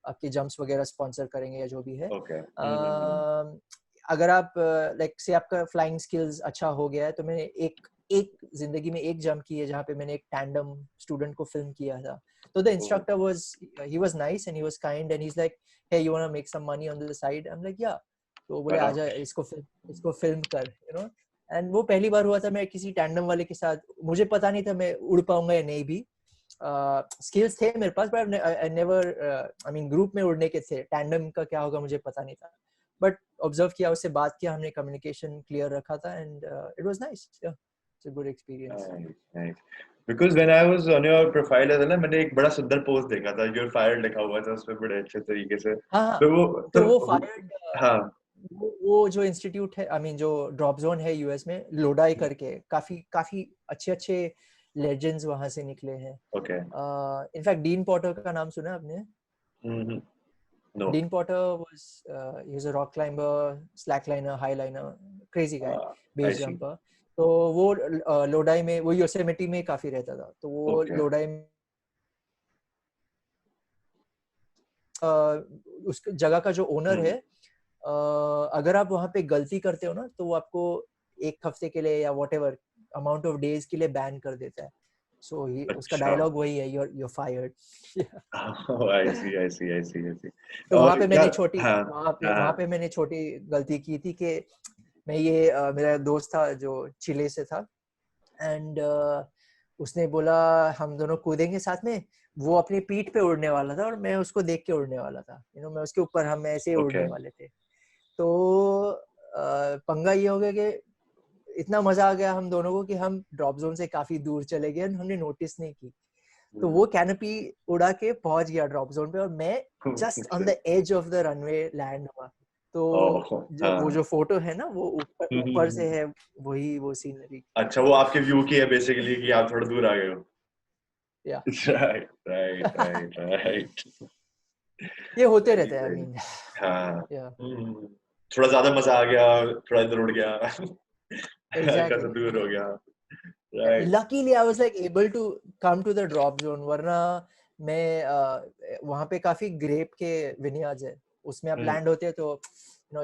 Speaker 2: आपके jumps वगैरह sponsor करेंगे या जो भी है. अगर आप like से आपका flying skills अच्छा हो गया है, तो मैंने एक एक जिंदगी में एक जंप की है जहाँ पे मैंने एक टैंडम स्टूडेंट को फिल्म किया था. तो the instructor he was nice and he was kind and he's like, hey, you want to make some money on the side? I'm like, yeah. तो बोले आजा इसको फिल्म कर, you know. एंड वो पहली बार हुआ था मैं किसी टैंडम वाले के साथ. मुझे पता नहीं था मैं उड़ पाऊंगा या नहीं भी. स्किल्स थे मेरे पास, but I never, I mean group में उड़ने के थे. टैंडम का क्या होगा मुझे पता नहीं था, बट ऑब्जर्व किया, उससे बात किया, हमने कम्युनिकेशन क्लियर रखा था and it was nice. It's a good experience.
Speaker 1: Because when I was on your profile है ना, मैंने एक बड़ा सुंदर पोस्ट देखा था, you're fired लिखा हुआ था उसमें बड़े अच्छे तरीके से.
Speaker 2: हाँ, तो वो फायर्ड,
Speaker 1: हाँ,
Speaker 2: वो जो इंस्टीट्यूट है, आई मीन जो ड्रॉप जोन है यूएस में, लोडाई करके, काफी अच्छे लेजेंड्स वहां से निकले हैं.
Speaker 1: ओके.
Speaker 2: इनफैक्ट डीन पॉटर का नाम सुना आपने?
Speaker 1: No.
Speaker 2: Dean Potter he was a rock climber, slackliner, highliner, crazy guy, base jumper. तो वो लोडाई में, वो योसेमिटी में काफी रहता था. तो वो लोडाई में उस जगह का जो ओनर है, अगर आप वहाँ पे गलती करते हो ना, तो वो आपको एक हफ्ते के लिए या व्हाटएवर अमाउंट ऑफ डेज के लिए बैन कर देता है. So उसका डायलॉग वही है, you're fired.
Speaker 1: Oh, I see.
Speaker 2: तो वहाँ पे मैंने छोटी गलती की थी कि मैं ये मेरा दोस्त था जो चिले से था, एंड उसने बोला हम दोनों कूदेंगे साथ में. वो अपनी पीठ पे उड़ने वाला था और मैं उसको देख के उड़ने वाला था. मैं उसके ऊपर, हम ऐसे उड़ने वाले थे. तो पंगा ये हो गया कि इतना मजा आ गया हम दोनों को कि हम ड्रॉप जोन से काफी दूर चले गए, हमने नोटिस नहीं की. तो वो कैनोपी उड़ा के पहुंच गया ड्रॉप जोन पे और मैं just on the edge of the runway land हुआ. तो वो जो फोटो है ना, वो ऊपर से है, वो सीनरी.
Speaker 1: अच्छा, वो आपके व्यू की है बेसिकली कि आप थोड़ा दूर आ गए हो.
Speaker 2: या
Speaker 1: राइट.
Speaker 2: ये होते रहते हैं. आई मीन
Speaker 1: हाँ, थोड़ा ज्यादा मजा आ गया, थोड़ा इधर उड़ गया, हल्का सा दूर हो गया. Right.
Speaker 2: Luckily I was like able to come to the drop zone, वरना मैं वहाँ पे काफी ग्रेप के विनयार्ड्स है, उसमें आप लैंड होते हैं तो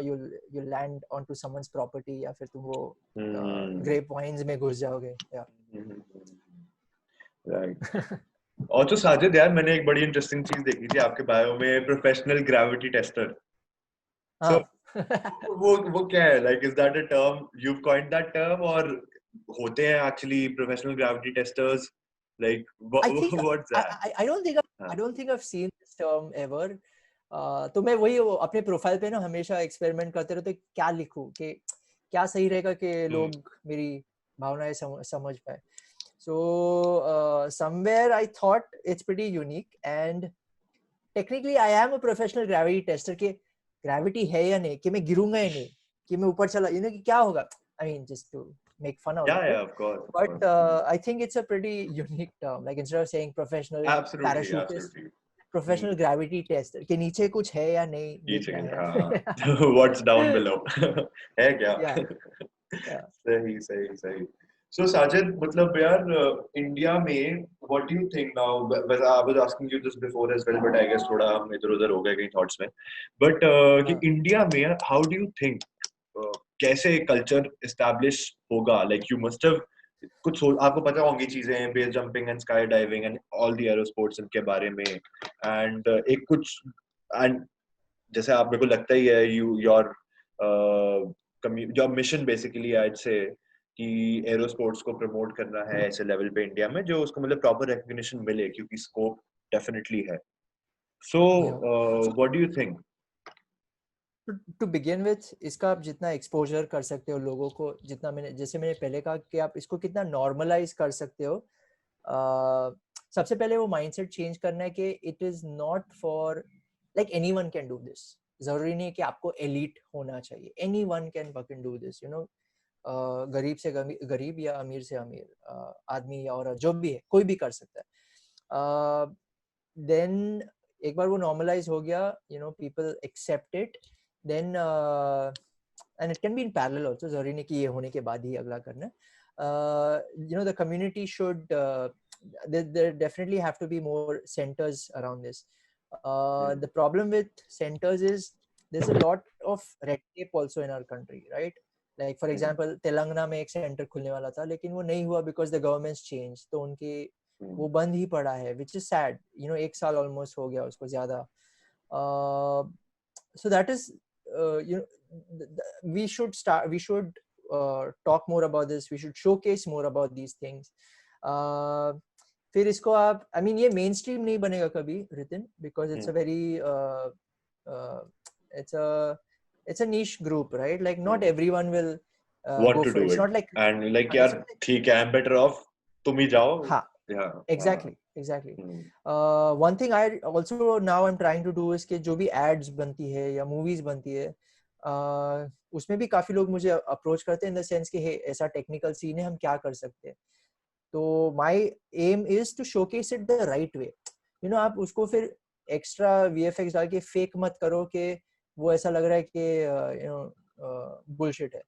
Speaker 2: you land onto someone's property या फिर तुम वो ग्रेप वाइन्स में घुस जाओगे.
Speaker 1: राइट. और तो साजिद यार, मैंने एक बड़ी इंटरेस्टिंग चीज देखी थी आपके बायो में, प्रोफेशनल ग्रेविटी टेस्टर. So वो क्या है? Like, is that a term you've coined that term, और होते हैं actually professional gravity testers? Like, what's that?
Speaker 2: I don't think I've seen this term ever. तो मैं वही अपने प्रोफाइल पे ना हमेशा एक्सपेरिमेंट करते रहते, क्या लिखूं कि क्या सही रहेगा कि लोग मेरी भावनाएं समझ पाए. So somewhere I thought it's pretty unique, and technically I am a professional gravity tester. कि ग्रेविटी है या नहीं, कि मैं गिरूंगा या नहीं, कि मैं ऊपर चला, कि क्या होगा. I mean, just to make fun out of it.
Speaker 1: Yeah, of course.
Speaker 2: But I think it's a pretty unique term. Like instead of saying professional parachutist, professional gravity tester, कि नीचे कुछ है या नहीं दिख रहा है.
Speaker 1: What's down below? है क्या? सही. So Sajid, मतलब यार, इंडिया में what do you think now? I was asking you this before as well, but I guess थोड़ा हम इधर-उधर हो गए कहीं thoughts में. But कि इंडिया में how do you think कैसे कल्चर establish होगा? Like you must have कुछ आपको पता होंगी चीजें, base jumping and sky diving and all the aero sports इनके बारे में, एंड एक कुछ, एंड जैसे आप, मेरे को लगता ही है योर मिशन बेसिकली आज से कि एरो स्पोर्ट्स को प्रमोट करना है ऐसे लेवल पे इंडिया में जो उसको मतलब प्रॉपर रिकॉग्निशन मिले, क्योंकि स्कोप डेफिनेटली है. So what do you think?
Speaker 2: To begin with, इसका आप जितना एक्सपोजर कर सकते हो लोगों को, जितना जैसे मैंने पहले कहा कि आप इसको कितना नॉर्मलाइज कर सकते हो, सबसे पहले वो माइंडसेट चेंज करना है कि it is not for, like anyone can do this. जरूरी नहीं है कि आपको एलीट होना चाहिए. Anyone can fucking do this, गरीब से गरीब या अमीर से अमीर आदमी या औरत, जो भी है, कोई भी कर सकता है. देन एक बार वो नॉर्मलाइज हो गया, people accept it, then and it can be in parallel also, जरूरी नहीं कि ये होने के बाद ही अगला करना. The community should there definitely have to be more centers around this. The problem with centers is there's a lot of red tape also in our country, right? Like for example Telangana में एक centre खुलने वाला था लेकिन वो नहीं हुआ because the government change, तो उनके वो बंद ही पड़ा है, which is sad, you know, 1 साल ऑलमोस्ट हो गया उसको ज्यादा. So that is you know we should talk more about this, we should showcase more about these things. फिर इसको आप, I mean, ये मेन स्ट्रीम नहीं बनेगा कभी रितिन, because it's a very it's a niche group, right? Like not everyone will
Speaker 1: want
Speaker 2: go
Speaker 1: to
Speaker 2: for
Speaker 1: do
Speaker 2: it. It's
Speaker 1: it.
Speaker 2: not like
Speaker 1: And like यार ठीक है, I'm better off, तुम ही जाओ.
Speaker 2: हाँ,
Speaker 1: yeah,
Speaker 2: exactly. One thing I also now I'm trying to do is कि जो भी ads बनती है या movies बनती है, उसमें भी काफी लोग मुझे अप्रोच करते हैं इन द सेंस कि hey, ऐसा टेक्निकल सीन है, हम क्या कर सकते हैं. तो my aim is to showcase it the right way. You know, आप उसको फिर एक्स्ट्रा VFX डाल के फेक मत करो कि वो ऐसा लग रहा है कि you know bullshit है.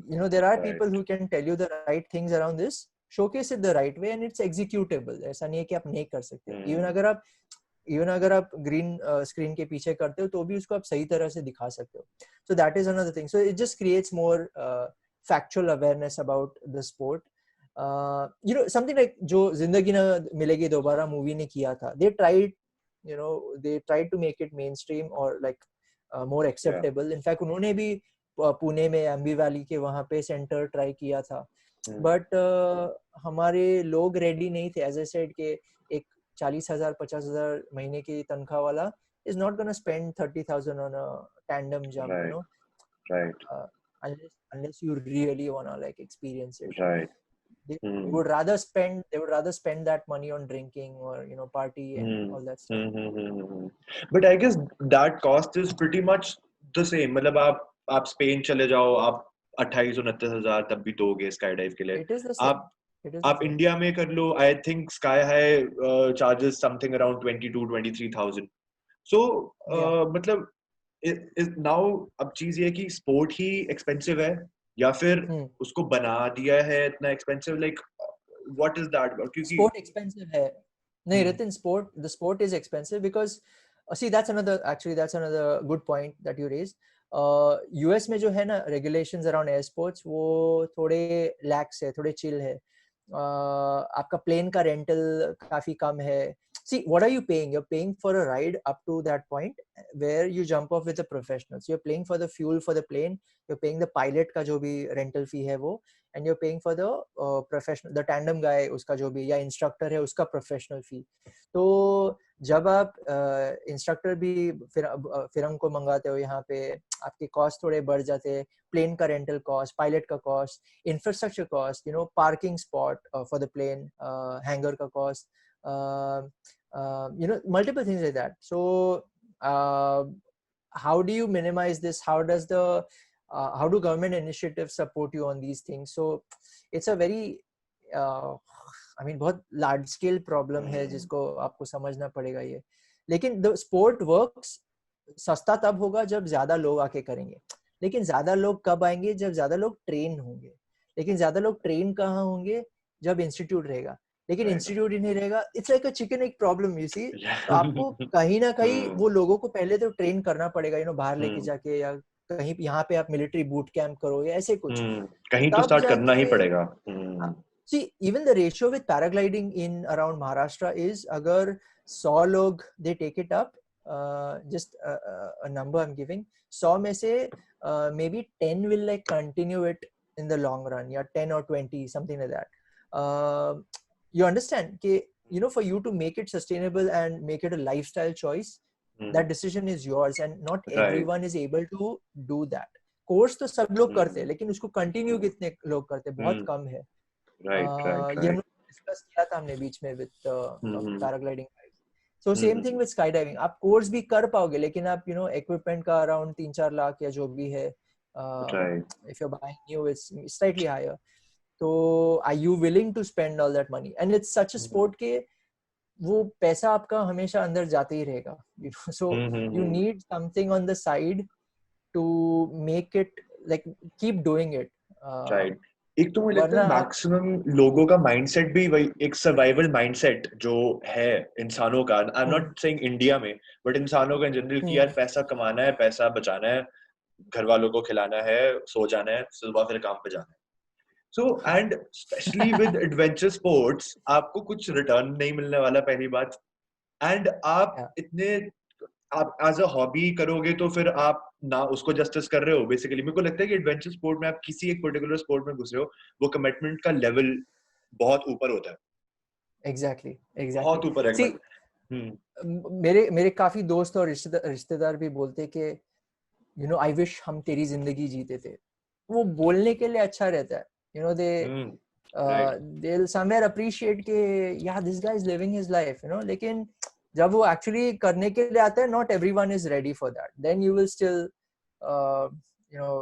Speaker 2: You know, there are people who can tell you the right things around this, showcase it the right way and it's executable. ऐसा नहीं है कि आप नहीं कर सकते. Even अगर आप ग्रीन स्क्रीन के पीछे करते हो तो भी उसको आप सही तरह से दिखा सकते हो. So that is another thing. So it just creates more factual awareness about the sport. You know, something like जो जिंदगी ना मिलेगी दोबारा मूवी ने किया था, they tried to make it mainstream or like more acceptable. In fact उन्होंने भी पुणे में एम्बी वैली के वहाँ पे सेंटर ट्राई किया था, बट हमारे लोग रेडी नहीं थे. एज आई सेड के एक 40,000 50,000 महीने की तनख्वाह वाला is not going to spend 30,000 on a tandem jump,
Speaker 1: right.
Speaker 2: you know,
Speaker 1: right.
Speaker 2: Unless you really want to like experience it,
Speaker 1: right.
Speaker 2: They would rather spend that money on drinking or, you know, party and all that stuff.
Speaker 1: But I guess that cost is pretty much the same. मतलब आप Spain चले जाओ, आप 28-29,000 तब भी दोगे sky dive के लिए.
Speaker 2: It is the same.
Speaker 1: आप इंडिया में कर लो, I think Sky High charges something around 22-23,000. सो मतलब नाउ अब चीज ये कि स्पोर्ट ही एक्सपेंसिव है या फिर उसको बना दिया है इतना expensive, like what is that? क्योंकि
Speaker 2: स्पोर्ट एक्सपेंसिव है नहीं रितिन, the sport is expensive because see that's another good point that you raised. US में जो है ना regulations around air sports वो थोड़े lax है, थोड़े chill है. आपका प्लेन का रेंटल काफी कम है. See, what are you paying? You're paying for a ride up to that point where you jump off with the professionals. You're paying for the fuel for the plane. You're paying the pilot का जो भी rental fee है वो, and you're paying for the professional, the tandem guy उसका जो भी या instructor है उसका professional fee. तो जब आप इंस्ट्रक्टर भी फिर हमको मंगाते हो यहाँ पे, आपके कॉस्ट थोड़े बढ़ जाते हैं. प्लेन का रेंटल कॉस्ट, पायलट का cost, infrastructure cost, you know, parking spot for the plane, hangar का cost, you know, multiple things like that. So how do you minimize this? How do government initiatives support you on these things? So it's a very I mean बहुत large scale problem है जिसको आपको समझना पड़ेगा ये. लेकिन the sport works सस्ता तब होगा जब ज्यादा लोग आके करेंगे. लेकिन ज्यादा लोग कब आएंगे? जब ज्यादा लोग ट्रेन होंगे. लेकिन ज्यादा लोग ट्रेन कहाँ होंगे? जब इंस्टीट्यूट रहेगा. लेकिन इंस्टीट्यूट ही नहीं रहेगा. It's like a chicken egg problem, you see. तो आपको कहीं ना कहीं वो लोगों को पहले तो ट्रेन करना पड़ेगा, यू नो, बाहर लेके जाके, या कहीं यहाँ पे आप मिलिट्री बूट कैंप करो या ऐसे कुछ.
Speaker 1: कहीं तो स्टार्ट करना ही पड़ेगा.
Speaker 2: See, even the ratio with paragliding in around Maharashtra is अगर 100 लोग they take it up, just a number I'm giving, 100 में से maybe 10 will like continue it in the long run, या 10 or 20, something like that. You understand कि, you know, for you to make it sustainable and make it a lifestyle choice, that decision is yours, and not everyone is able to do that. Course तो सब लोग करते हैं, लेकिन उसको continue कितने लोग करते हैं? बहुत कम है. ये हम डिस्कस किया था हमने बीच में with paragliding. So same thing with sky diving. आप कोर्स भी कर पाओगे, लेकिन आप, यू नो, इक्विपमेंट का अराउंड 3-4 लाख या जो भी है, if you're buying new, it's slightly higher. So are you willing to spend all that money? And it's such a sport के वो पैसा आपका हमेशा अंदर जाते ही रहेगा, you know. So you need something on the side to make it like keep doing it.
Speaker 1: Right. एक तो मुझे लगता है मैक्सिमम लोगों का माइंडसेट भी वही एक सर्वाइवल माइंडसेट जो है इंसानों का. I am not saying India में, बट इंसानों का इन जनरल कि यार पैसा कमाना है, पैसा बचाना है, घर वालों को खिलाना है, सो जाना है, सुबह फिर काम पे जाना है. So and especially with adventure sports, आपको कुछ रिटर्न नहीं मिलने वाला पहली बात. And आप एज अ हॉबी करोगे तो फिर आप ना उसको जस्टिस कर रहे हो. बेसिकली मेरे को लगता है कि एडवेंचर स्पोर्ट में आप किसी एक पर्टिकुलर स्पोर्ट में घुस रहे हो, वो कमिटमेंट का लेवल बहुत ऊपर होता है.
Speaker 2: एग्जैक्टली
Speaker 1: बहुत ऊपर है.
Speaker 2: सी मेरे काफी दोस्त और रिश्तेदार भी बोलते कि यू नो आई विश हम तेरी जिंदगी जीते थे. वो बोलने के लिए अच्छा रहता है. You know they'll somewhere appreciate के yeah this guy is living his life, you know. लेकिन जब वो एक्चुअली करने के लिए आता है, not everyone is ready for that. Then you will still you know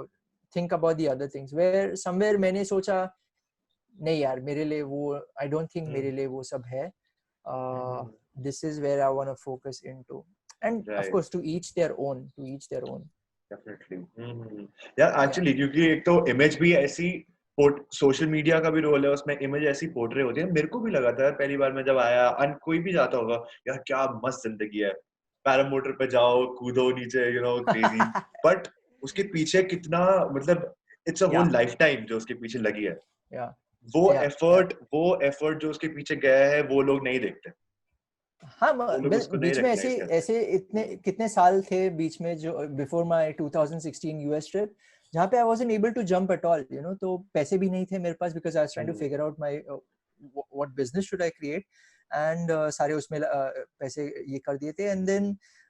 Speaker 2: think about the other things where somewhere मैंने सोचा नहीं यार मेरे लिए वो I don't think मेरे लिए वो सब है. This is where I want to focus into, and of course to each their own.
Speaker 1: Definitely. यार एक्चुअली क्योंकि एक तो इमेज भी ऐसी, सोशल मीडिया का भी रोल है उसमें, इमेज ऐसी पोर्ट्रे होती है. मेरे को भी लगा था यार पहली बार मैं जब आया, और कोई भी जाता होगा यार क्या मस्त जिंदगी है, पैरामोटर पे जाओ, कूदो नीचे, यू नो, क्रेजी. बट उसके पीछे कितना, मतलब it's a whole life time जो उसके पीछे लगी है. वो एफर्ट जो उसके पीछे गया है वो लोग नहीं देखते.
Speaker 2: हाँ, बीच में ऐसे इतने कितने साल थे बीच में जो बिफोर माय 2016 यूएस ट्रिप, जहाँ पे I wasn't able to jump at all, you know. तो पैसे भी नहीं थे मेरे पास because I was trying to figure out my what business should I create, and सारे उसमें पैसे ये कर दिए थे, and then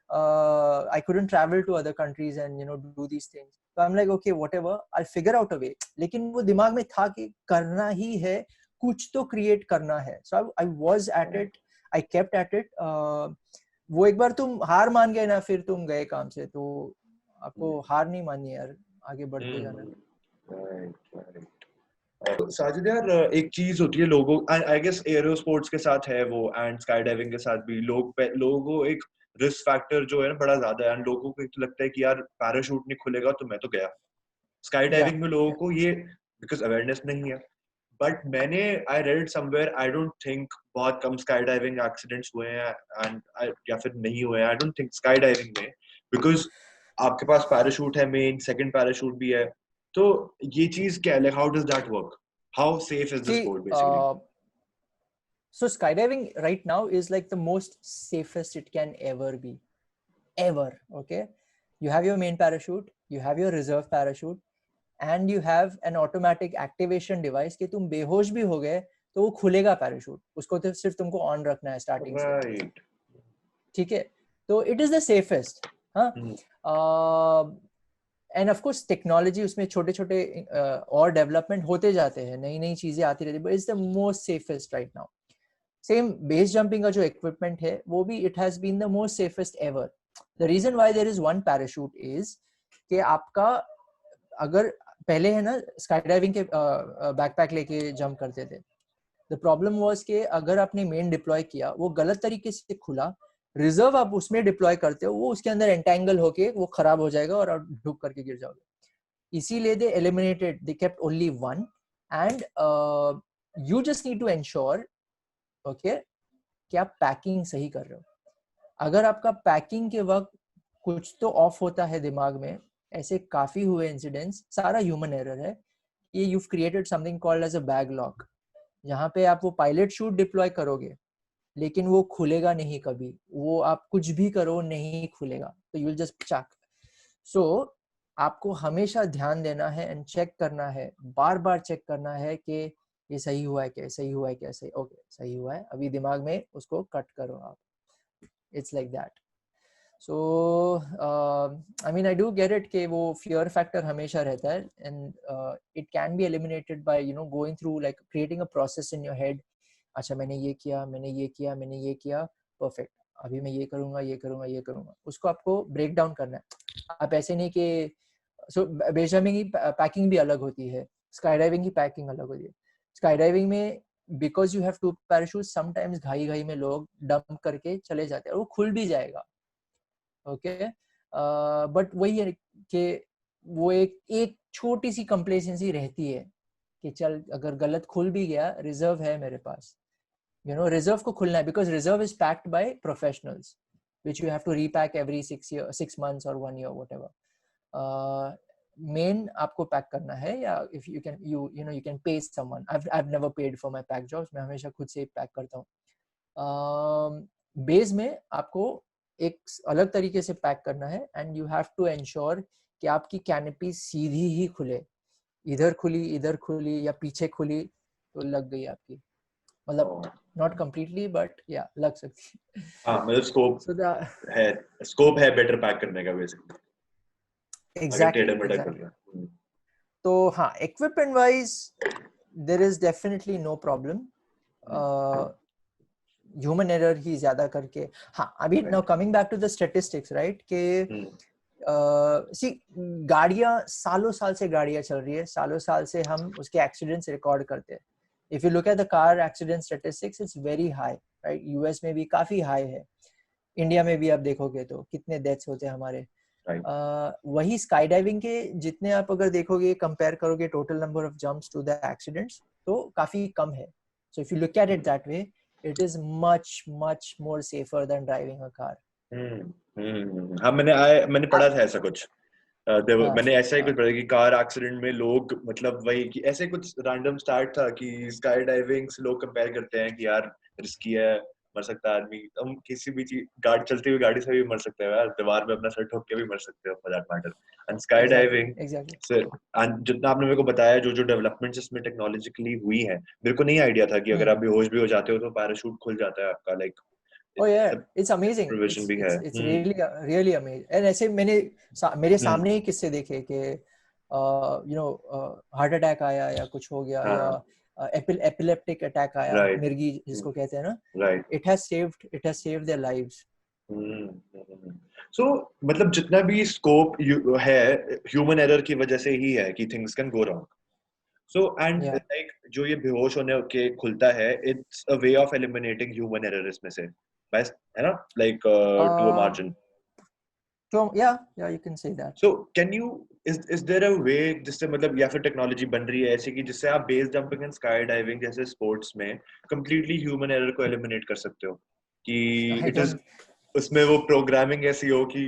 Speaker 2: I couldn't travel to other countries and you know do these things. So I'm like okay whatever, I'll figure out a way. लेकिन वो दिमाग में था कि करना ही है, कुछ तो create करना है. So I was at it. I kept at it. वो एक बार तुम हार मान गए ना, फिर तुम गए काम से. तो आपको हार नहीं माननी यार, आगे बढ़ते जाना.
Speaker 1: साजिद यार एक चीज होती है लोगों, आई गेस एरो स्पोर्ट्स के साथ है वो, एंड स्काई डाइविंग के साथ भी लोगों को एक रिस्क फैक्टर जो है ना बड़ा ज्यादा है. एंड लोगों को तो लगता है कि यार पैराशूट नहीं खुलेगा तो मैं तो गया. स्काई डाइविंग में लोगों को ये बिकॉज अवेयरनेस नहीं है. बट मैंने I read somewhere, I don't think बहुत कम स्काई डाइविंग एक्सीडेंट्स हुए हैं, एंड या फिर नहीं हुए हैं. I don't think sky diving में, बिकॉज आपके पास पैराशूट है, मेन सेकंड पैराशूट भी है. तो ये चीज क्या है, how does that work, how safe is the sport basically?
Speaker 2: So skydiving right now is like the most safest it can ever be, ever. Okay, you have your main parachute, you have your reserve parachute, and you have an automatic activation device कि तुम बेहोश भी हो गए तो वो खुलेगा parachute. उसको तो सिर्फ तुमको ऑन रखना है स्टार्टिंग से. ठीक है, तो it is the safest. End of course technology उसमें छोटे छोटे और डेवलपमेंट होते जाते हैं, नई नई चीजें आती रहती है, but it's the most safest right now. Same base jumping का जो इक्विपमेंट है वो भी it has been the most safest ever. The reason why there is one parachute is कि आपका अगर पहले है ना स्काई डाइविंग के बैकपैक लेके जंप करते थे. द प्रॉब्लम वाज कि अगर आपने मेन डिप्लॉय किया वो गलत तरीके से खुला, रिजर्व आप उसमें डिप्लॉय करते हो वो उसके अंदर एंटेंगल होके वो खराब हो जाएगा और आप डूब करके गिर जाओगे. इसीलिए they eliminated, they kept only one, and you just need to ensure okay कि आप पैकिंग सही कर रहे हो. अगर आपका पैकिंग के वक्त कुछ तो ऑफ होता है दिमाग में, ऐसे काफी हुए इंसिडेंट्स, सारा ह्यूमन एरर है. ये you've created something called as a bag lock, जहाँ पे आप वो पायलट शूट डिप्लॉय करोगे लेकिन वो खुलेगा नहीं कभी. वो आप कुछ भी करो नहीं खुलेगा, तो यू विल जस्ट चक. सो आपको हमेशा ध्यान देना है एंड चेक करना है, बार बार चेक करना है कि ये सही हुआ है क्या, सही हुआ है क्या, सही, ओके सही हुआ है, अभी दिमाग में उसको कट करो आप. It's like that. So I mean I do get it कि वो fear factor हमेशा रहता है, and it can be eliminated by you know going through like creating a process in your head. अच्छा मैंने ये किया, मैंने ये किया, मैंने ये किया, perfect, अभी मैं ये करूँगा, ये करूँगा, ये करूँगा. उसको आपको break down करना है. आप ऐसे नहीं कि so base jumping की packing भी अलग होती है, skydiving की packing अलग होती है. skydiving में because you have two parachutes, sometimes घाई में लोग dump करके चले जाते हैं और वो खुल भी जाएगा. ओके, बट वही है कि वो एक छोटी सी कंप्लेसेंसी रहती है कि चल अगर गलत खुल भी गया, रिजर्व है मेरे पास. यू नो रिजर्व को खुलना है because reserve is packed by professionals which you have to repack every 6 months or 1 year whatever. Main आपको पैक करना है, या if you can you know you can pay someone. I've never paid for my pack jobs. मैं हमेशा खुद से ही pack करता हूँ. बेस में आपको एक अलग तरीके से पैक करना है, and you have to ensure कि आपकी कैनपी सीधी ही खुले. इधर खुली या पीछे खुली तो लग गई आपकी, मतलब नॉट कंप्लीटली बट या लग सकती है.
Speaker 1: हाँ, मतलब स्कोप है बेटर पैक करने का बेसिकली.
Speaker 2: एग्जैक्टली. तो हाँ, equipment wise there is definitely no problem. Human error ही ज्यादा करके. हाँ, अभी now coming back to the statistics, right, के सी गाड़ियां सालों साल से गाड़ियां चल रही है, सालों साल से हम उसके एक्सीडेंट्स रिकॉर्ड करते हैं. If you look at the car accident statistics, it's very high, right. US में भी काफी हाई है, इंडिया में भी आप देखोगे तो कितने डेथ्स होते हैं हमारे. वही स्काई डाइविंग के जितने आप अगर देखोगे, कंपेयर करोगे total number of jumps to the accidents, तो काफी कम है. So if you look at it that way, it is much more safer than driving a car.
Speaker 1: हाँ, मैंने पढ़ा था ऐसा कुछ. मैंने ऐसा ही कुछ पढ़ा कि कार एक्सीडेंट में लोग, मतलब वही कि ऐसे कुछ रैंडम स्टार्ट था कि स्काई डाइविंग से लोग कंपेयर करते हैं कि यार रिस्की है, मर सकता है आदमी. हम किसी भी चीज, गाड़ी चलती हुई गाड़ी से भी मर सकते हैं यार, दीवार में अपना सर ठोक के भी मर सकते हो for that matter. And sky diving से जितना आपने मेरे को बताया, जो डेवलपमेंट्स इसमें टेक्नोलॉजिकली हुई है, मेरे को नहीं आइडिया था कि अगर आप बेहोश भी हो जाते हो तो पैराशूट खुल जाता है आपका. Like
Speaker 2: oh yeah, it's amazing. It's really amazing. And ऐसे मेरे सामने ही किस्से देखे कि हार्ट अटैक आया या कुछ हो गया, या एपिलेप्टिक अटैक आया, मिर्गी जिसको कहते हैं ना. It has saved their lives.
Speaker 1: So मतलब जितना भी स्कोप है ह्यूमन एरर की वजह से ही है कि things can go wrong. So and like जो ये बेहोश होने के खुलता है, it's a way of eliminating human error इसमें से, बस है ना, like to a margin.
Speaker 2: So yeah, you can say that.
Speaker 1: So can you is there a way जिससे, मतलब या फिर टेक्नोलॉजी बन रही है ऐसी कि जिससे आप base jumping and sky diving जैसे स्पोर्ट्स में कंप्लीटली ह्यूमन एरर को एलिमिनेट कर सकते हो, कि इट इज उसमें वो प्रोग्रामिंग ऐसी हो कि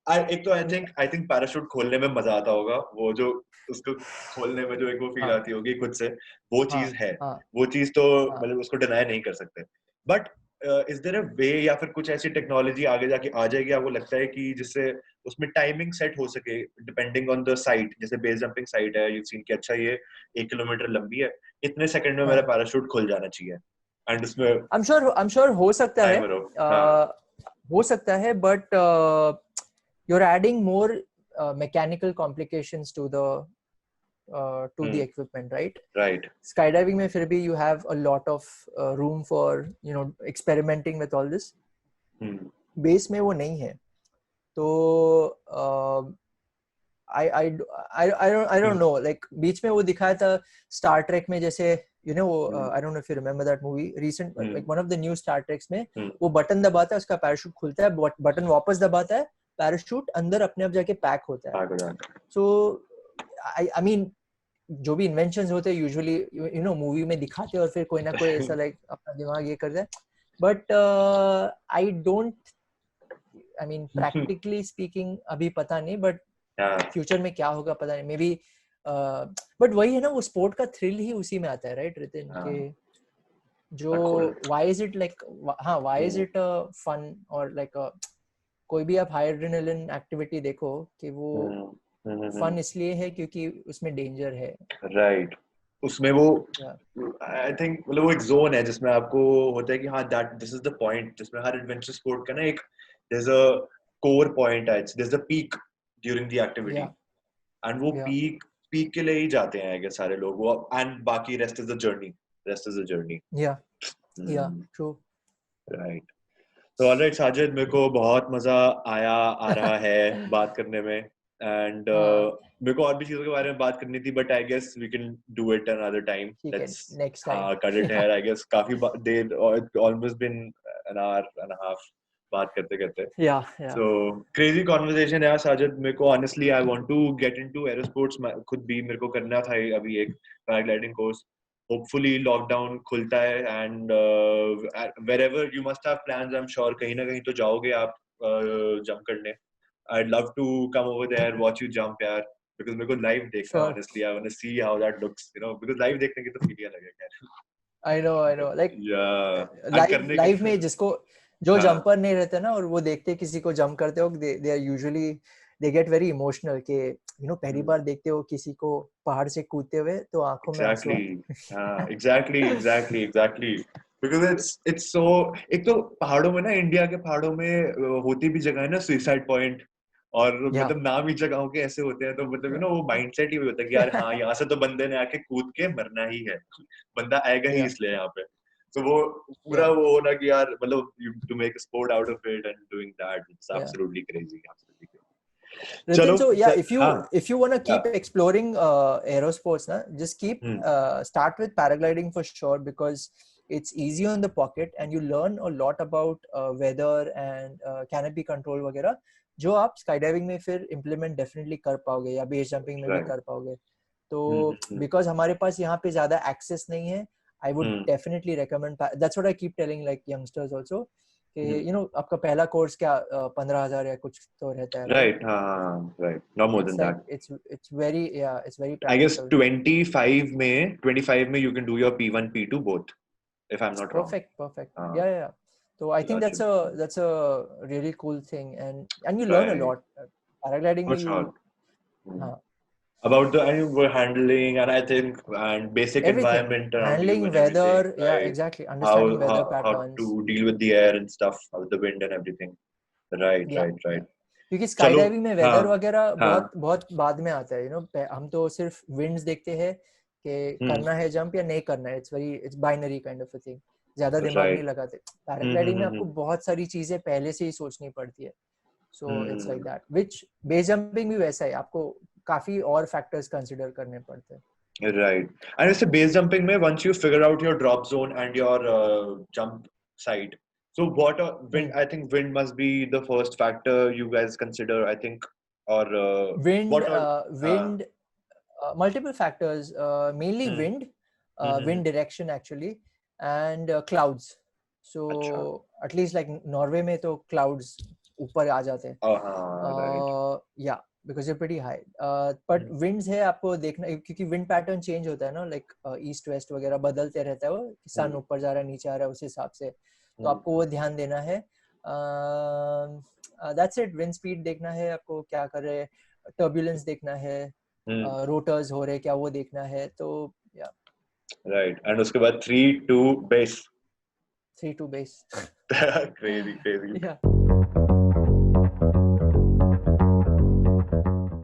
Speaker 1: एक तो आई थिंक पैराशूट खोलने में मजा आता होगा, वो जो उसको खोलने में जो एक वो फील आती होगी खुद से, वो चीज है. वो चीज तो मतलब उसको डिनाई नहीं कर सकते. बट इज देयर अ वे या फिर कुछ ऐसी टेक्नोलॉजी आगे जाके आ जाएगी, आपको लगता है कि जिससे उसमें टाइमिंग सेट हो सके डिपेंडिंग ऑन द साइट. जैसे बेस जंपिंग साइट है, यू सीन कि अच्छा ये 1 किलोमीटर लंबी है, इतने सेकंड में मेरा पैराशूट खुल जाना चाहिए. एंड उसमें
Speaker 2: आई एम श्योर हो सकता है, but you are adding more mechanical complications to the equipment, right. Skydiving में फिर भी you have a lot of room for experimenting with all this. Base में वो नहीं है, तो I don't know, like बीच में वो दिखाया था Star Trek में, जैसे I don't know if you remember that movie recent, like one of the new Star Treks में वो बटन दबाता है, उसका पैराशूट खुलता है, बटन वापस दबाता है, पैराशूट अंदर अपने आप जाके पैक होता है. So I mean जो भी इन्वेंशंस होते हैं यूजुअली मूवी में दिखाते हैं और फिर कोई ना कोई ऐसा लाइक अपना दिमाग ये करता है, but I mean practically speaking अभी पता नहीं, बट फ्यूचर में क्या होगा पता नहीं, मे बी. बट वही है ना, वो स्पोर्ट का थ्रिल ही उसी में आता है, राइट रितिन, के जो why is it like, why is it fun, और लाइक कोई भी आप हाई एड्रेनालिन एक्टिविटी देखो कि वो फन इसलिए है क्योंकि उसमें डेंजर है,
Speaker 1: राइट. उसमें वो आई थिंक मतलब वो एक जोन है जिसमें आपको होता है कि हाँ that this is the point, जिसमें हर एडवेंचर स्पोर्ट का ना एक there is a core point है, there is a peak during the activity, and वो पीक के लिए ही जाते हैं आगे सारे लोग, वो एंड बाकी रेस्ट इज द जर्नी.
Speaker 2: या ट्रू,
Speaker 1: राइट. तो ऑलराइट साजिद, मेरे को बहुत मजा आ रहा है बात करने में, एंड मेरे को और भी चीजों के बारे में बात करनी थी, but I guess we can do it another time. Let's
Speaker 2: next time
Speaker 1: cut it here. I guess काफी देर, almost been an hour and a half बात करते. सो क्रेजी कॉन्वर्सेशन है साजिद. मेरे को honestly I want to get into aerosports. खुद भी मेरे को करना था अभी एक पैराग्लाइडिंग कोर्स. Hopefully lockdown खुलता है, and wherever you must have plans, I'm sure कहीं ना कहीं तो जाओगे आप जंप करने. I'd love to come over there, watch you jump यार, because मेरे को live देखना,
Speaker 2: Sure.
Speaker 1: honestly, I want to see how that looks, you know, because live देखने की तो feel ही अलग है यार.
Speaker 2: I know. Like
Speaker 1: Yeah.
Speaker 2: live में जिसको जो
Speaker 1: हाँ.
Speaker 2: जंपर नहीं रहते ना और वो देखते किसी को जंप करते हो, they are usually they get very emotional कि you know पहली बार देखते हो किसी को पहाड़ से कूदते हुए तो आंखों में आंसू आते.
Speaker 1: Exactly. Because it's so, एक तो पहाड़ों में ना, इंडिया के पहाड़ों में होती भी जगह है ना सुसाइड पॉइंट, और मतलब नाम ही जगहों के ऐसे होते हैं, तो मतलब यू नो वो माइंडसेट ही होता है कि यार हाँ यहाँ से तो बंदे ने आके कूद के मरना ही है, बंदा आएगा ही इसलिए यहाँ पे. तो वो पूरा वो होना कि यार मतलब to make a sport out of it and doing that, it's absolutely crazy.
Speaker 2: Ritin, so yeah, if you want to keep exploring aerosports, na, just keep start with paragliding for sure, because it's easy on the pocket and you learn a lot about weather and canopy control वगैरह, जो आप skydiving में फिर implement definitely कर पाओगे या base jumping में भी कर पाओगे. तो because हमारे पास यहाँ पे ज़्यादा access नहीं है, I would definitely recommend. That's what I keep telling like youngsters also. You know, आपका पहला कोर्स क्या 15,000 या कुछ तो रहता है,
Speaker 1: right? Right, no more than that.
Speaker 2: It's very it's very practical.
Speaker 1: I guess 25 में you can do your P1 P2 both, if I'm not wrong.
Speaker 2: Perfect. Yeah. So I think that's a really cool thing, and you learn a lot. Paragliding
Speaker 1: for sure. About the handling and basic
Speaker 2: everything.
Speaker 1: Environment around
Speaker 2: handling
Speaker 1: you and
Speaker 2: weather,
Speaker 1: everything, right?
Speaker 2: exactly, understanding weather patterns,
Speaker 1: how to deal with the air and stuff, with the wind and everything. Right.
Speaker 2: क्योंकि sky diving में weather वगैरह बहुत बाद में आता है, you know. हम तो सिर्फ विंड्स देखते हैं कि करना है जंप या नहीं करना है. It's binary kind of a thing, ज्यादा दिमाग नहीं लगाते. पैराग्लाइडिंग में आपको बहुत सारी चीजें पहले से ही सोचनी पड़ती है. So it's like that, which base jumping भी वैसा है, आपको काफी और फैक्टर्स कंसीडर करने पड़ते हैं.
Speaker 1: Right. And it's a base jumping mein, once you figure out your drop zone and your jump site. So wind, I think wind must be the first factor you guys consider, I think, or
Speaker 2: wind, multiple factors, mainly wind, wind direction actually, and clouds. So at least like Norway में तो clouds ऊपर आ जाते हैं.
Speaker 1: Right.
Speaker 2: Yeah. Because you're pretty high, but winds है आपको देखना, क्योंकि wind pattern change होता है ना, like east west वगैरह बदलते रहता है, वो sun ऊपर जा रहा है नीचे आ रहा है उस हिसाब से, तो आपको वो ध्यान देना है. That's it. Wind speed देखना है आपको, क्या कर रहे हैं, turbulence देखना है, rotors हो रहे क्या वो देखना है, तो yeah.
Speaker 1: Right. And उसके बाद 3-2 base.
Speaker 2: 3-2 base.
Speaker 1: Crazy.
Speaker 2: Yeah.